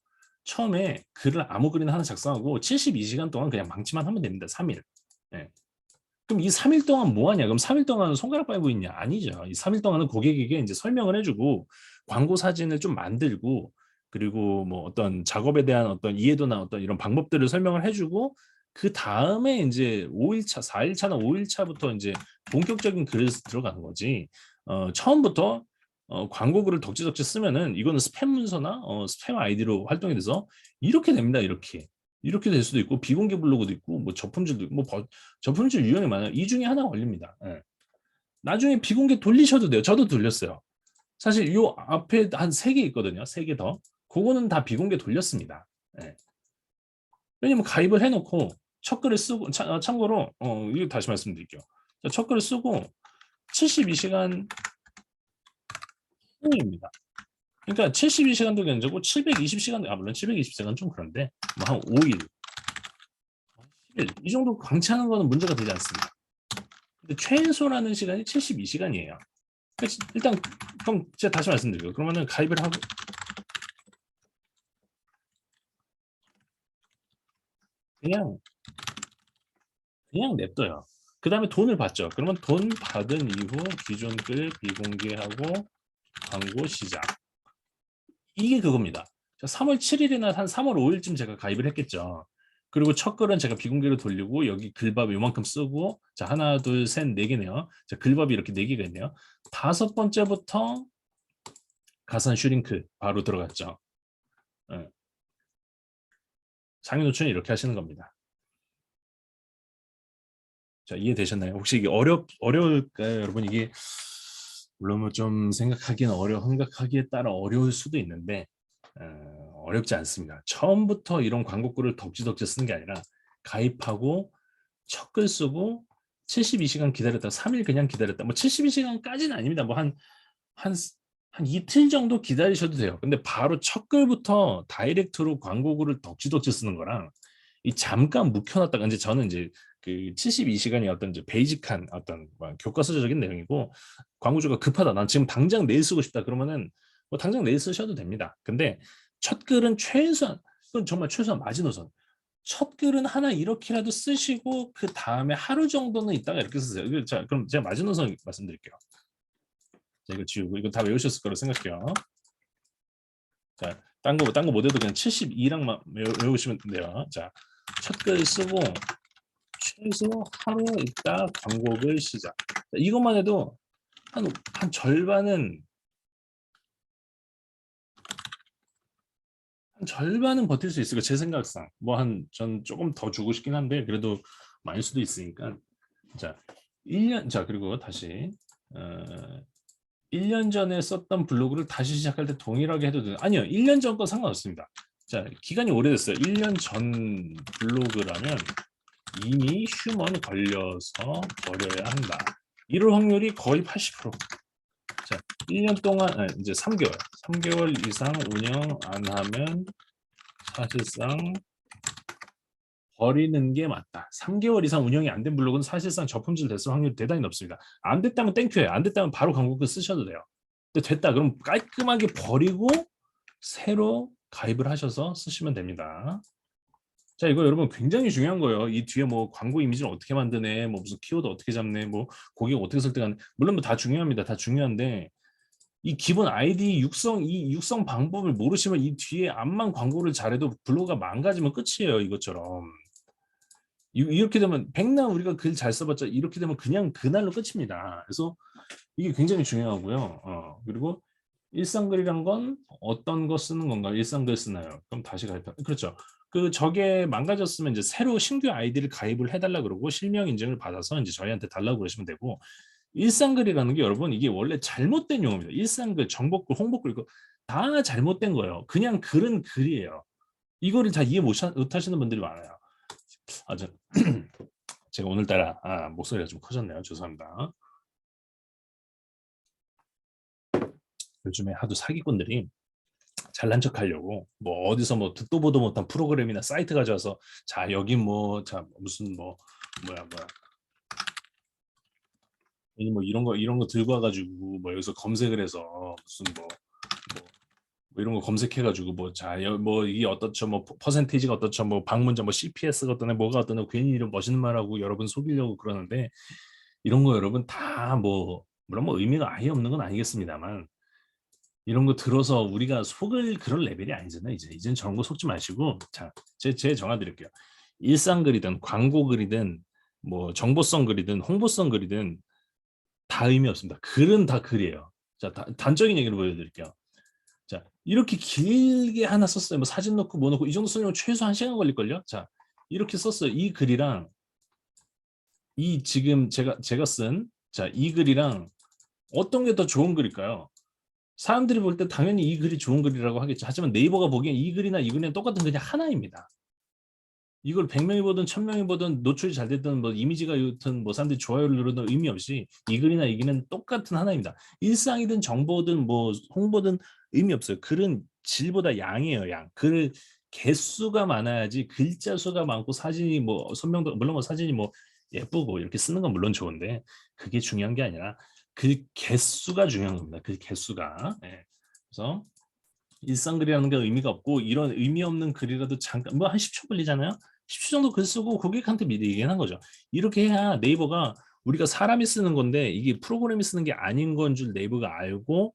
처음에 글을 아무 글이나 하나 작성하고 72시간 동안 그냥 망치만 하면 됩니다. 3일. 네. 그럼 이 3일 동안 뭐 하냐? 그럼 3일 동안 손가락 빨고 있냐? 아니죠. 이 3일 동안은 고객에게 이제 설명을 해주고 광고 사진을 좀 만들고, 그리고 뭐 어떤 작업에 대한 어떤 이해도나 어떤 이런 방법들을 설명을 해주고, 그 다음에 이제 5일차, 4일차나 5일차부터 이제 본격적인 글을 들어가는 거지. 처음부터 광고 글을 덕지덕지 쓰면은 이거는 스팸 문서나 스팸 아이디로 활동이 돼서 이렇게 됩니다. 이렇게 될 수도 있고, 비공개 블로그도 있고, 뭐 저품질도 있고, 뭐 저품질 유형이 많아요. 이 중에 하나가 걸립니다. 예. 나중에 비공개 돌리셔도 돼요. 저도 돌렸어요. 사실 요 앞에 한 3개 있거든요. 3개 더. 그거는 다 비공개 돌렸습니다. 예. 왜냐면 가입을 해놓고 첫 글을 쓰고, 참고로 이거 다시 말씀드릴게요. 첫 글을 쓰고 72시간 후입니다. 그러니까 72시간도 견제고 720시간, 물론 720시간 좀 그런데 뭐 한 5일, 10일 이 정도 광치하는 거는 문제가 되지 않습니다. 근데 최소라는 시간이 72시간이에요. 그러니까 일단 그럼 제가 다시 말씀드릴게요. 그러면은 가입을 하고 그냥 냅둬요. 그 다음에 돈을 받죠. 그러면 돈 받은 이후 기존 글 비공개하고 광고 시작. 이게 그겁니다. 3월 7일이나 한 3월 5일쯤 제가 가입을 했겠죠. 그리고 첫 글은 제가 비공개로 돌리고 여기 글밥 요만큼 쓰고 자 하나 둘 셋 네 개네요. 자 글밥이 이렇게 네 개가 있네요. 다섯 번째부터 가산 슈링크 바로 들어갔죠. 예. 상위 노출은 이렇게 하시는 겁니다. 자 이해되셨나요? 혹시 이게 어려울까요, 여러분? 이게 물론 뭐좀 생각하기에 따라 어려울 수도 있는데 어렵지 않습니다. 처음부터 이런 광고글을 덕지덕지 쓰는 게 아니라 가입하고 첫 글 쓰고 72시간 기다렸다 3일 그냥 기다렸다 뭐 72시간까지는 아닙니다. 뭐 한 이틀 정도 기다리셔도 돼요. 근데 바로 첫 글부터 다이렉트로 광고글을 덕지덕지 쓰는 거랑 이 잠깐 묵혀놨다가 이제 저는 이제 그 72시간이 어떤 이제 베이직한 어떤 뭐 교과서적인 내용이고 광고주가 급하다. 난 지금 당장 내일 쓰고 싶다. 그러면은 뭐 당장 내일 쓰셔도 됩니다. 근데 첫 글은 최소한 그건 정말 최소한 마지노선. 첫 글은 하나 이렇게라도 쓰시고 그 다음에 하루 정도는 있다가 이렇게 쓰세요. 자, 그럼 제가 마지노선 말씀드릴게요. 자, 이거 지우고 이거 다 외우셨을 거라고 생각해요. 자, 딴 거 못 해도 그냥 72랑만 외우시면 돼요. 자, 첫 글 쓰고 최소 하루 있다 광고글 시작. 자, 이것만 해도 한 절반은 버틸 수 있을 거예요. 제 생각상. 전 조금 더 주고 싶긴 한데 그래도 많을 수도 있으니까. 자, 1년 자, 그리고 다시 1년 전에 썼던 블로그를 다시 시작할 때 동일하게 해도 되나요? 아니요. 1년 전 거 상관없습니다. 자, 기간이 오래됐어요. 1년 전 블로그라면 이미 휴먼 걸려서 버려야 한다. 이럴 확률이 거의 80%. 자, 1년 동안 이제 3개월 이상 운영 안 하면 사실상 버리는 게 맞다. 3개월 이상 운영이 안 된 블로그는 사실상 저품질 됐을 확률이 대단히 높습니다. 안 됐다면 땡큐예요. 안 됐다면 바로 광고글 쓰셔도 돼요. 근데 됐다 그럼 깔끔하게 버리고 새로 가입을 하셔서 쓰시면 됩니다. 자, 이거 여러분 굉장히 중요한 거예요. 이 뒤에 뭐 광고 이미지를 어떻게 만드네, 뭐 무슨 키워드 어떻게 잡네, 뭐 고객 어떻게 설득하네. 물론 뭐 다 중요합니다. 다 중요한데 이 기본 아이디 육성 방법을 모르시면 이 뒤에 암만 광고를 잘해도 블로그가 망가지면 끝이에요. 이것처럼. 이렇게 되면 백날 우리가 글 잘 써봤자 이렇게 되면 그냥 그날로 끝입니다. 그래서 이게 굉장히 중요하고요. 그리고 일상글이란 건 어떤 거 쓰는 건가요? 일상글 쓰나요? 그럼 다시 가입하. 그렇죠. 저게 망가졌으면 이제 새로 신규 아이디를 가입을 해달라 그러고 실명 인증을 받아서 이제 저희한테 달라고 그러시면 되고 일상글이라는 게 여러분 이게 원래 잘못된 용어입니다. 일상글, 정보글, 홍보글 이거 다 잘못된 거예요. 그냥 글은 글이에요. 이거를 다 이해 못하시는 분들이 많아요. 제가 오늘따라 목소리가 좀 커졌네요. 죄송합니다. 요즘에 하도 사기꾼들이 잘난 척 하려고 뭐 어디서 뭐 듣도 보도 못한 프로그램이나 사이트 가져와서 자 여기 뭐 자 무슨 뭐 뭐야 뭐 이런 거 들고 와가지고 뭐 여기서 검색을 해서 무슨 뭐 이런 거 검색해가지고 뭐 이게 어떻죠 뭐 퍼센테이지가 어떻죠 뭐 방문자 뭐 CPS가 어떠네 뭐가 어떠네 괜히 이런 멋있는 말하고 여러분 속이려고 그러는데 이런 거 여러분 다 뭐 물론 뭐 의미가 아예 없는 건 아니겠습니다만 이런 거 들어서 우리가 속을 그런 레벨이 아니잖아요. 이젠 저런 거 속지 마시고 제 정화 드릴게요. 일상글이든 광고글이든 뭐 정보성 글이든 홍보성 글이든 다 의미 없습니다. 글은 다 글이에요. 자, 단적인 얘기를 보여드릴게요. 자, 이렇게 길게 하나 썼어요. 뭐 사진 넣고 뭐 넣고 이 정도 쓰려면 최소 1시간 걸릴걸요? 자, 이렇게 썼어요. 이 글이랑 이 지금 제가 쓴 이 글이랑 어떤 게 더 좋은 글일까요? 사람들이 볼 때 당연히 이 글이 좋은 글이라고 하겠죠. 하지만 네이버가 보기엔 이 글이나 이 글이랑 똑같은 그냥 하나입니다. 이걸 100명이 보든 1000명이 보든 노출이 잘 됐든 뭐 이미지가 좋든 뭐 사람들이 좋아요를 누르든 의미 없이 이 글이나 이 글은 똑같은 하나입니다. 일상이든 정보든 뭐 홍보든 의미 없어요. 글은 질보다 양이에요. 양. 글 개수가 많아야지 글자 수가 많고 사진이 뭐 선명도 물론 뭐 사진이 뭐 예쁘고 이렇게 쓰는 건 물론 좋은데 그게 중요한 게 아니라 그 개수가 중요한 겁니다. 그 개수가. 네. 그래서 일상글이라는 게 의미가 없고 이런 의미 없는 글이라도 잠깐 뭐 한 10초 걸리잖아요. 10초 정도 글 쓰고 고객한테 미리 얘기하는 거죠. 이렇게 해야 네이버가 우리가 사람이 쓰는 건데 이게 프로그램이 쓰는 게 아닌 건 줄 네이버가 알고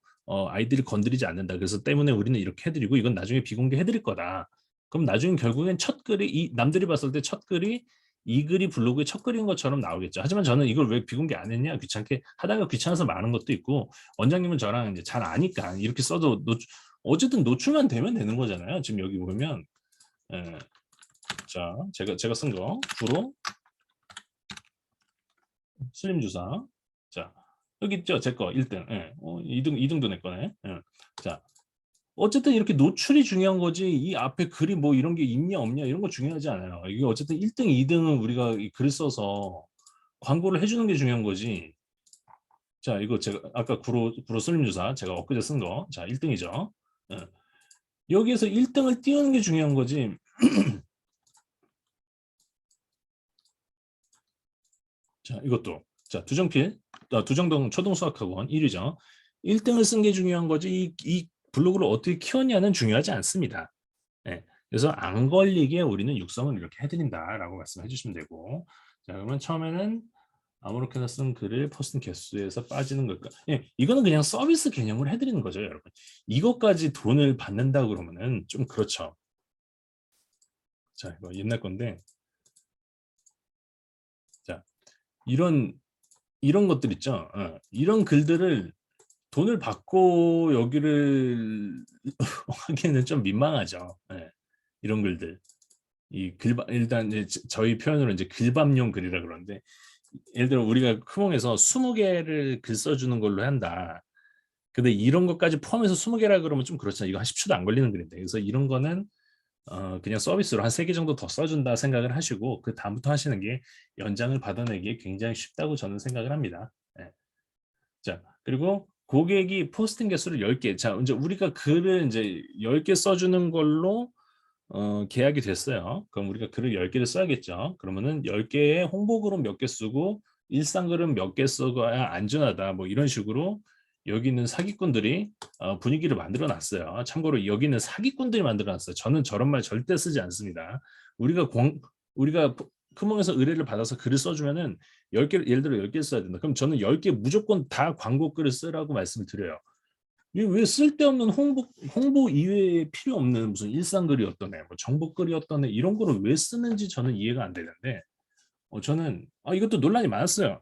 아이들이 건드리지 않는다. 그래서 때문에 우리는 이렇게 해드리고 이건 나중에 비공개 해드릴 거다. 그럼 나중에 결국엔 첫 글이 남들이 봤을 때 첫 글이 이 글이 블로그의 첫 글인 것처럼 나오겠죠. 하지만 저는 이걸 왜 비공개 안 했냐, 귀찮게 하다가 귀찮아서 많은 것도 있고, 원장님은 저랑 이제 잘 아니까 이렇게 써도 어쨌든 노출만 되면 되는 거잖아요. 지금 여기 보면 예. 자, 제가 쓴 거 구로 슬림 주사. 자, 여기 있죠. 제 거 1등. 예. 2등도 내 거네. 예. 자, 어쨌든 이렇게 노출이 중요한 거지, 이 앞에 글이 뭐 이런 게 있냐 없냐 이런 거 중요하지 않아요. 이게 어쨌든 1등, 2등은 우리가 이 글 써서 광고를 해주는 게 중요한 거지. 자, 이거 제가 아까 구로 슬림 주사 제가 엊그제 쓴 거. 자, 1등이죠. 예. 여기에서 1등을 띄우는 게 중요한 거지. 자, 이것도. 자, 두정동 초등수학학원 1위죠. 1등을 쓴 게 중요한 거지, 이 블로그를 어떻게 키웠냐는 중요하지 않습니다. 네. 그래서 안 걸리게 우리는 육성을 이렇게 해드린다라고 말씀해 주시면 되고, 자, 그러면 처음에는 아무렇게나 쓴 글을 포스팅 개수에서 빠지는 걸까? 예, 이거는 그냥 서비스 개념을 해드리는 거죠, 여러분. 이것까지 돈을 받는다 그러면은 좀 그렇죠. 자, 이거 옛날 건데, 자, 이런 것들 있죠. 이런 글들을 돈을 받고 여기를 하기에는 좀 민망하죠. 예, 이런 글들. 일단 이제 저희 표현으로 이제 글밤용 글이라 그러는데, 예를 들어 우리가 크몽에서 20개를 글 써주는 걸로 한다. 근데 이런 것까지 포함해서 20개라 그러면 좀 그렇잖아요. 이거 한 10초도 안 걸리는 글인데. 그래서 이런 거는 그냥 서비스로 한 3개 정도 더 써준다 생각을 하시고, 그 다음부터 하시는 게 연장을 받아내기에 굉장히 쉽다고 저는 생각을 합니다. 예. 자, 그리고 고객이 포스팅 개수를 10개. 자, 이제 우리가 글을 이제 10개 써주는 걸로 계약이 됐어요. 그럼 우리가 글을 10개를 써야겠죠. 그러면은 10개의 홍보글은 몇 개 쓰고 일상글은 몇 개 써야 안전하다. 뭐 이런 식으로 여기 있는 사기꾼들이 분위기를 만들어 놨어요. 참고로 여기 있는 사기꾼들이 만들어 놨어요. 저는 저런 말 절대 쓰지 않습니다. 우리가 크몽에서 의뢰를 받아서 글을 써주면은 10개, 예를 들어 10개 써야 된다. 그럼 저는 10개 무조건 다 광고 글을 쓰라고 말씀을 드려요. 왜 쓸데없는 홍보 이외에 필요 없는 무슨 일상글이 어떠네, 뭐 정보글이 어떠네, 이런 거를 왜 쓰는지 저는 이해가 안 되는데, 저는 이것도 논란이 많았어요.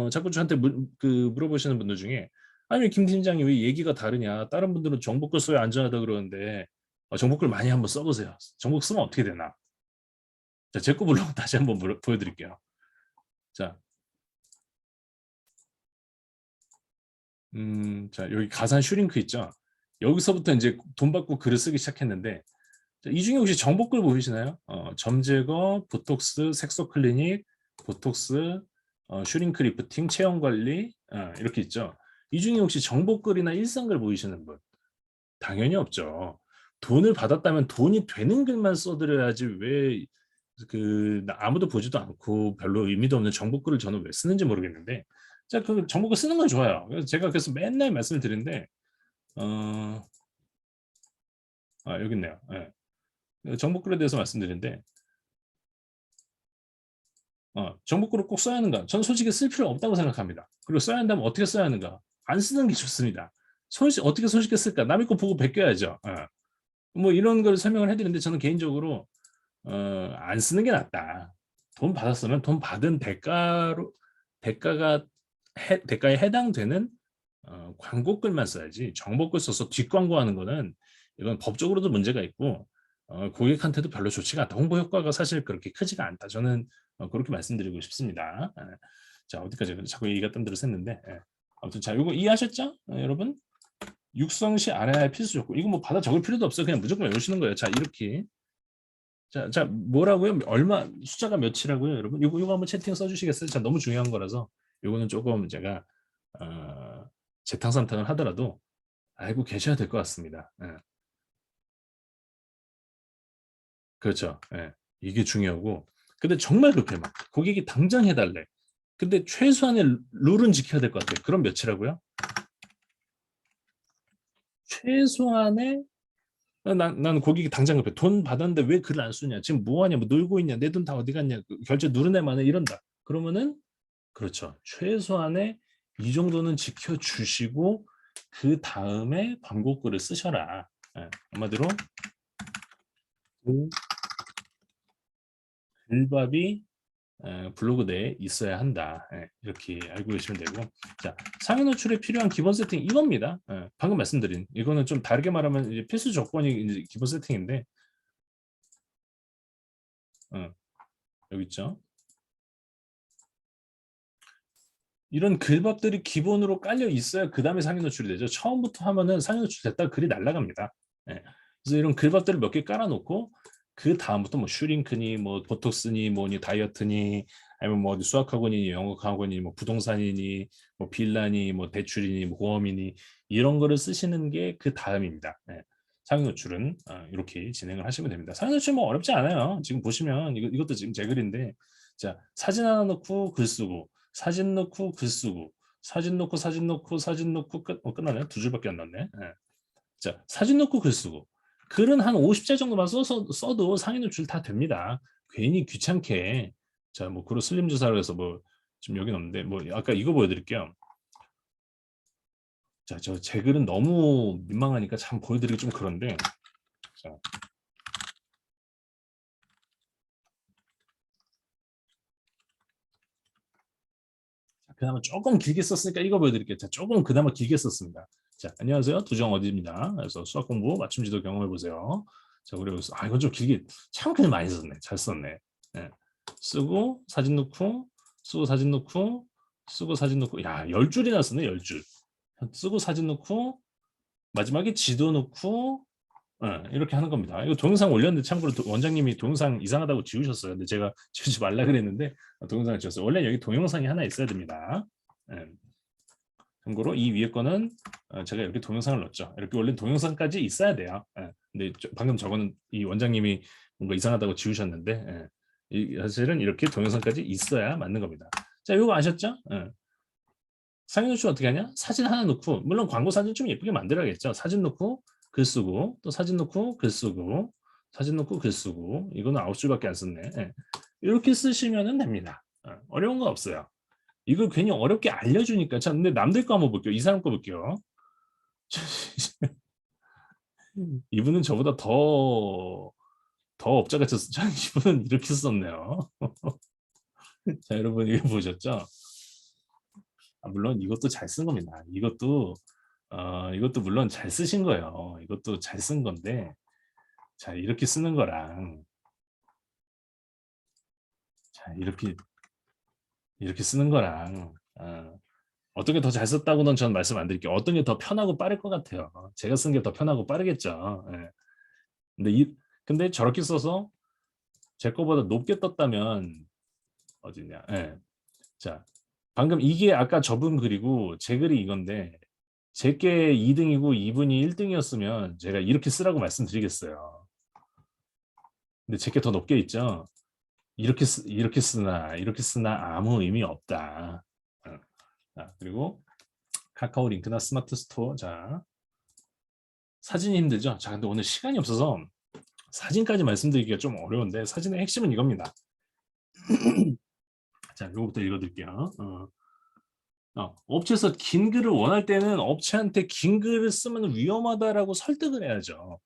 자꾸 저한테 물어보시는 분들 중에, 아니 김 팀장이 왜 얘기가 다르냐, 다른 분들은 정보글 써야 안전하다 그러는데 정보글 많이 한번 써보세요. 정보 쓰면 어떻게 되나. 자, 제 거 블로그 다시 한번 보여드릴게요. 자, 자, 여기 가산 슈링크 있죠. 여기서부터 이제 돈 받고 글을 쓰기 시작했는데, 자, 이 중에 혹시 정보글 보이시나요? 점제거, 보톡스, 색소 클리닉, 보톡스, 슈링크 리프팅, 체형 관리, 이렇게 있죠. 이 중에 혹시 정보글이나 일상글 보이시는 분? 당연히 없죠. 돈을 받았다면 돈이 되는 글만 써드려야지, 왜 아무도 보지도 않고 별로 의미도 없는 정보글을 저는 왜 쓰는지 모르겠는데, 자, 그 정보글 쓰는 건 좋아요. 그래서 맨날 말씀을 드리는데, 여기 있네요. 정보글에 대해서 말씀드리는데, 정보글을 꼭 써야 하는가? 저는 솔직히 쓸 필요 없다고 생각합니다. 그리고 써야 한다면 어떻게 써야 하는가? 안 쓰는 게 좋습니다. 어떻게 손쉽게 쓸까? 남의 거 보고 베껴야죠. 뭐 이런 걸 설명을 해드리는데, 저는 개인적으로 안 쓰는 게 낫다. 돈 받았으면 돈 받은 대가에 해당되는 광고글만 써야지, 정보글 써서 뒷광고하는 거는 이건 법적으로도 문제가 있고 고객한테도 별로 좋지가 않다. 홍보 효과가 사실 그렇게 크지가 않다. 저는 그렇게 말씀드리고 싶습니다. 자, 어디까지 자꾸 얘기가 딴 데로 샜는데, 아무튼 자, 이거 이해하셨죠? 여러분? 육성 시 알아야 할 필수 조건. 이거 뭐 받아 적을 필요도 없어요. 그냥 무조건 외우시는 거예요. 자, 이렇게. 자, 뭐라고요? 얼마, 숫자가 몇이라고요, 여러분? 이거 한번 채팅 써주시겠어요? 자, 너무 중요한 거라서 요거는 조금 제가 재탕삼탕을 하더라도 알고 계셔야 될 것 같습니다. 그렇죠. 이게 중요하고, 근데 정말 급해, 막 고객이 당장 해달래. 근데 최소한의 룰은 지켜야 될 것 같아요. 그럼 몇이라고요? 최소한의, 난 고객이 당장 급해. 돈 받았는데 왜 글을 안 쓰냐? 지금 뭐 하냐? 뭐 놀고 있냐? 내 돈 다 어디 갔냐? 결제 누른 애 많아, 이런다. 그러면은, 그렇죠. 최소한의 이 정도는 지켜주시고 그 다음에 광고글을 쓰셔라. 한마디로 그 글밥이 블로그 내에 있어야 한다. 이렇게 알고 계시면 되고, 자, 상위 노출에 필요한 기본 세팅 이겁니다. 방금 말씀드린 이거는 좀 다르게 말하면 이제 필수 조건이 이제 기본 세팅인데, 여기 있죠. 이런 글밥들이 기본으로 깔려 있어야 그 다음에 상위 노출이 되죠. 처음부터 하면은 상위 노출 됐다가 글이 날아갑니다. 그래서 이런 글밥들을 몇 개 깔아놓고 그 다음부터 뭐 슈링크니 뭐 보톡스니 뭐니 다이어트니 아니면 뭐 수학학원이니 영어학원이니 뭐 부동산이니 뭐 빌라니 뭐 대출이니 뭐 보험이니 이런 거를 쓰시는 게 그 다음입니다. 상위 노출은 이렇게 진행을 하시면 됩니다. 상위 노출 뭐 어렵지 않아요. 지금 보시면 이것도 지금 제 글인데, 자, 사진 하나 넣고 글 쓰고, 사진 넣고 글 쓰고, 사진 넣고 사진 넣고 사진 넣고 끝나네. 두 줄밖에 안 났네. 자, 사진 넣고 글 쓰고, 글은 한 50자 정도만 써도 상위 노출 다 됩니다. 괜히 귀찮게, 자, 뭐 그로 슬림 주사를 해서 뭐 지금 여기 없는데 뭐 아까 이거 보여드릴게요. 자, 저 제 글은 너무 민망하니까 참 보여드리기 좀 그런데, 자, 그나마 조금 길게 썼으니까 이거 보여드릴게요. 자, 조금 그나마 길게 썼습니다. 자, 안녕하세요. 두정 어디입니다. 그래서 수학 공부 맞춤 지도 경험해 보세요. 자, 그리고 이건 좀 길게 참 그냥 많이 썼네. 잘 썼네. 쓰고 사진 넣고 쓰고 사진 넣고 쓰고 사진 넣고, 야, 10줄이나 쓰네. 10줄. 쓰고 사진 넣고 마지막에 지도 넣고, 이렇게 하는 겁니다. 이거 동영상 올렸는데 참고로 원장님이 동영상 이상하다고 지우셨어요. 근데 제가 지우지 말라 그랬는데 동영상을 지웠어요. 원래 여기 동영상이 하나 있어야 됩니다. 참고로 이 위에 거는 제가 이렇게 동영상을 넣었죠. 이렇게 원래 동영상까지 있어야 돼요. 근데 방금 저거는 이 원장님이 뭔가 이상하다고 지우셨는데, 사실은 이렇게 동영상까지 있어야 맞는 겁니다. 자, 이거 아셨죠? 상위 노출 어떻게 하냐? 사진 하나 넣고, 물론 광고 사진 좀 예쁘게 만들어야겠죠. 사진 넣고 글 쓰고, 또 사진 넣고 글 쓰고, 사진 넣고 글 쓰고, 이거는 9줄밖에 안 썼네. 이렇게 쓰시면 됩니다. 어려운 거 없어요. 이걸 괜히 어렵게 알려주니까. 자, 근데 남들 거 한번 볼게요. 이 사람 거 볼게요. 이분은 저보다 더 업자같이 썼죠. 이분은 이렇게 썼네요. 자, 여러분 이거 보셨죠? 물론 이것도 잘 쓴 겁니다. 이것도 물론 잘 쓰신 거예요. 이것도 잘 쓴 건데, 자, 이렇게 쓰는 거랑, 자, 이렇게 쓰는 거랑, 어떤 게 더 잘 썼다고는 전 말씀 안 드릴게요. 어떤 게 더 편하고 빠를 것 같아요. 제가 쓴 게 더 편하고 빠르겠죠. 근데 근데 저렇게 써서 제 거보다 높게 떴다면 어디냐? 자, 방금 이게 아까 저분 글이고 제 글이 이건데, 제게 2등이고 이분이 1등이었으면 제가 이렇게 쓰라고 말씀드리겠어요. 근데 제게 더 높게 있죠. 이렇게 쓰나 아무 의미 없다. 자, 그리고 카카오 링크나 스마트 스토어. 자, 사진이 힘들죠. 자, 근데 오늘 시간이 없어서 사진까지 말씀드리기가 좀 어려운데, 사진의 핵심은 이겁니다. 자, 이거부터 읽어드릴게요. 업체에서 긴 글을 원할 때는 업체한테 긴 글을 쓰면 위험하다라고 설득을 해야죠.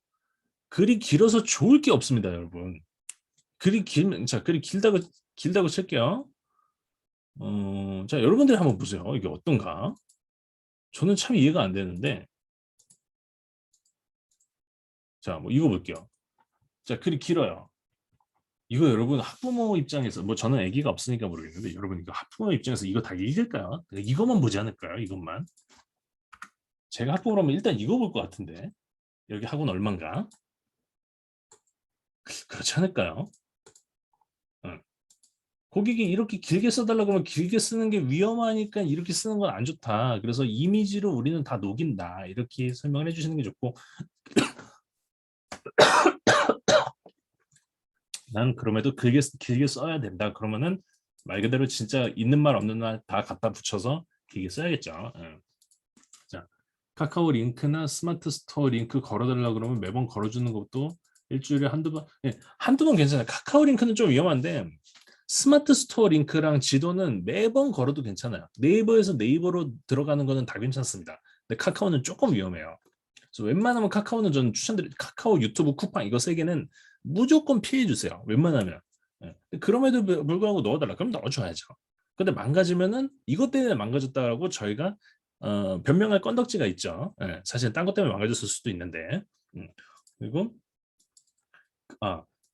글이 길어서 좋을 게 없습니다, 여러분. 글이 길면, 자, 글이 길다고 칠게요. 자, 여러분들이 한번 보세요. 이게 어떤가? 저는 참 이해가 안 되는데, 자, 뭐 이거 볼게요. 자, 글이 길어요. 이거 여러분 학부모 입장에서, 뭐 저는 아기가 없으니까 모르겠는데, 여러분 이거 학부모 입장에서 이거 다 읽을까요? 이것만 보지 않을까요? 이것만. 제가 학부모라면 일단 이거 볼 것 같은데, 여기 학원 얼만가? 그렇지 않을까요? 고객이 이렇게 길게 써달라고 하면 길게 쓰는 게 위험하니까 이렇게 쓰는 건 안 좋다. 그래서 이미지로 우리는 다 녹인다. 이렇게 설명을 해주시는 게 좋고, 난 그럼에도 길게 써야 된다. 그러면은 말 그대로 진짜 있는 말 없는 말 다 갖다 붙여서 길게 써야겠죠. 자, 카카오 링크나 스마트 스토어 링크 걸어달라 그러면 매번 걸어주는 것도 일주일에 한두 번, 한두 번 괜찮아요. 카카오 링크는 좀 위험한데, 스마트 스토어 링크랑 지도는 매번 걸어도 괜찮아요. 네이버에서 네이버로 들어가는 거는 다 괜찮습니다. 근데 카카오는 조금 위험해요. 그래서 웬만하면 카카오는 저는 추천드릴, 카카오 유튜브 쿠팡 이거 세 개는 무조건 피해 주세요. 웬만하면. 예. 그럼에도 불구하고 넣어달라. 그럼 넣어줘야죠. 근데 망가지면은 이것 때문에 망가졌다라고 저희가 변명할 건덕지가 있죠. 예. 사실 딴 것 때문에 망가졌을 수도 있는데. 그리고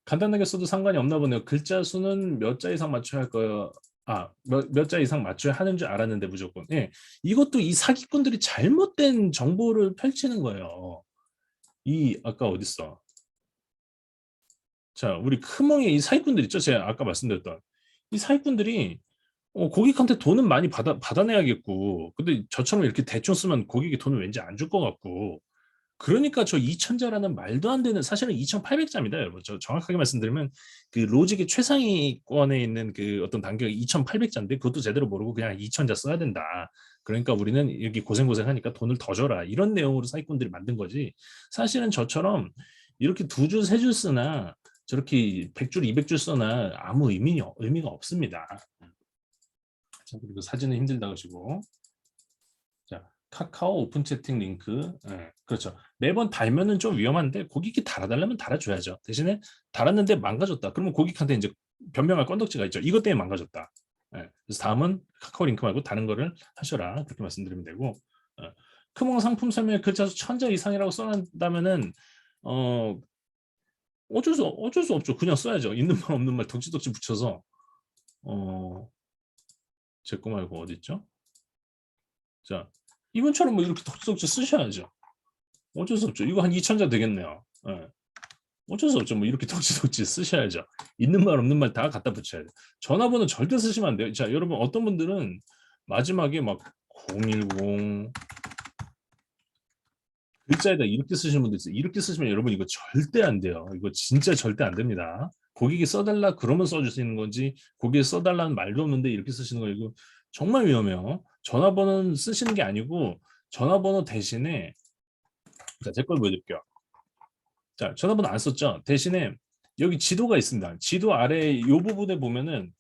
간단하게 써도 상관이 없나 보네요. 글자 수는 몇 자 이상 맞춰야 할 거예요. 몇 자 이상 맞춰야 하는 줄 알았는데 무조건. 예. 이것도 이 사기꾼들이 잘못된 정보를 펼치는 거예요. 아까 어딨어? 자, 우리 크멍의 이 사기꾼들 있죠? 제가 아까 말씀드렸던. 이 사기꾼들이 고객한테 돈은 많이 받아내야겠고, 근데 저처럼 이렇게 대충 쓰면 고객이 돈을 왠지 안 줄 것 같고, 그러니까 저 2,000자라는 말도 안 되는, 사실은 2,800자입니다, 여러분. 저 정확하게 말씀드리면 그 로직의 최상위권에 있는 그 어떤 단계가 2,800자인데 그것도 제대로 모르고 그냥 2,000자 써야 된다. 그러니까 우리는 여기 고생하니까 돈을 더 줘라. 이런 내용으로 사기꾼들이 만든 거지. 사실은 저처럼 이렇게 2줄, 3줄 쓰나 저렇게 100줄, 200줄 쓰나 아무 의미가 없습니다. 자, 그리고 사진은 힘들다 하시고. 자, 카카오 오픈 채팅 링크. 예, 그렇죠. 매번 달면은 좀 위험한데 고객이 달아달라면 달아줘야죠. 대신에 달았는데 망가졌다. 그러면 고객한테 이제 변명할 건덕지가 있죠. 이것 때문에 망가졌다. 예, 그래서 다음은 카카오 링크 말고 다른 거를 하셔라. 그렇게 말씀드리면 되고. 크몽 상품 설명에 글자 수 1,000자 이상이라고 써놨다면은 어쩔 수 없죠. 그냥 써야죠. 있는 말 없는 말 덕지덕지 붙여서 제 거 말고 어디 있죠? 자, 이번처럼 뭐 이렇게 덕지덕지 쓰셔야죠. 어쩔 수 없죠. 이거 한 2,000자 되겠네요. 예. 어쩔 수 없죠. 뭐 이렇게 덕지덕지 쓰셔야죠. 있는 말 없는 말 다 갖다 붙여야 돼요. 전화번호 절대 쓰시면 안 돼요. 자, 여러분 어떤 분들은 마지막에 막 010 글자에다 이렇게 쓰시는 분도 있어요. 이렇게 쓰시면 여러분 이거 절대 안 돼요. 이거 진짜 절대 안 됩니다. 고객이 써달라 그러면 써줄 수 있는 건지, 고객이 써달라는 말도 없는데 이렇게 쓰시는 거 이거 정말 위험해요. 전화번호는 쓰시는 게 아니고 전화번호 대신에, 자, 제 걸 보여드릴게요. 자, 전화번호 안 썼죠? 대신에 여기 지도가 있습니다. 지도 아래 이 부분에 보면은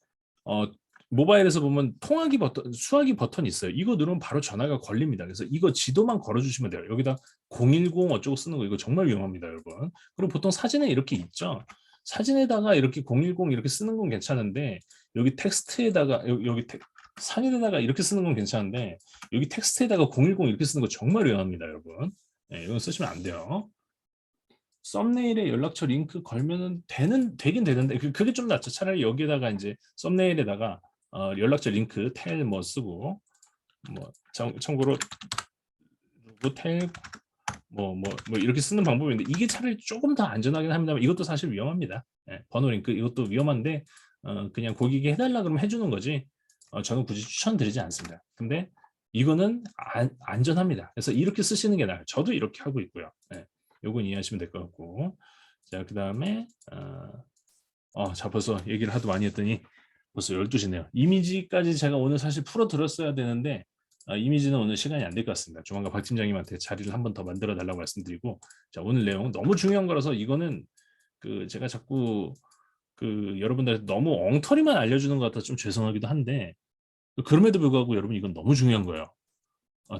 어, 모바일에서 보면 통화기 버튼, 수화기 버튼이 있어요. 이거 누르면 바로 전화가 걸립니다. 그래서 이거 지도만 걸어주시면 돼요. 여기다 010 어쩌고 쓰는 거 이거 정말 위험합니다, 여러분. 그리고 보통 사진에 이렇게 있죠. 사진에다가 이렇게 010 이렇게 쓰는 건 괜찮은데 여기 텍스트에다가 사진에다가 이렇게 쓰는 건 괜찮은데 여기 텍스트에다가 010 이렇게 쓰는 거 정말 위험합니다, 여러분. 네, 이건 쓰시면 안 돼요. 썸네일에 연락처 링크 걸면은 되긴 되는데 그게 좀 낫죠. 차라리 여기에다가 이제 썸네일에다가 연락처 링크 텔 뭐 쓰고 뭐 참고로 텔 뭐 이렇게 쓰는 방법인데 이게 차라리 조금 더 안전하긴 합니다만 이것도 사실 위험합니다. 예, 번호 링크 이것도 위험한데 그냥 고객이 해달라 그러면 해주는 거지. 저는 굳이 추천드리지 않습니다. 근데 이거는 안전합니다. 그래서 이렇게 쓰시는 게 나아요. 저도 이렇게 하고 있고요. 예. 요건 이해하시면 될 것 같고. 자, 그다음에 자, 벌써 얘기를 하도 많이 했더니 벌써 12시네요. 이미지까지 제가 오늘 사실 풀어 드렸어야 되는데 이미지는 오늘 시간이 안 될 것 같습니다. 조만간 박 팀장님한테 자리를 한 번 더 만들어 달라고 말씀드리고, 자, 오늘 내용 너무 중요한 거라서 이거는 제가 자꾸 여러분들한테 너무 엉터리만 알려주는 것 같아서 좀 죄송하기도 한데 그럼에도 불구하고 여러분 이건 너무 중요한 거예요.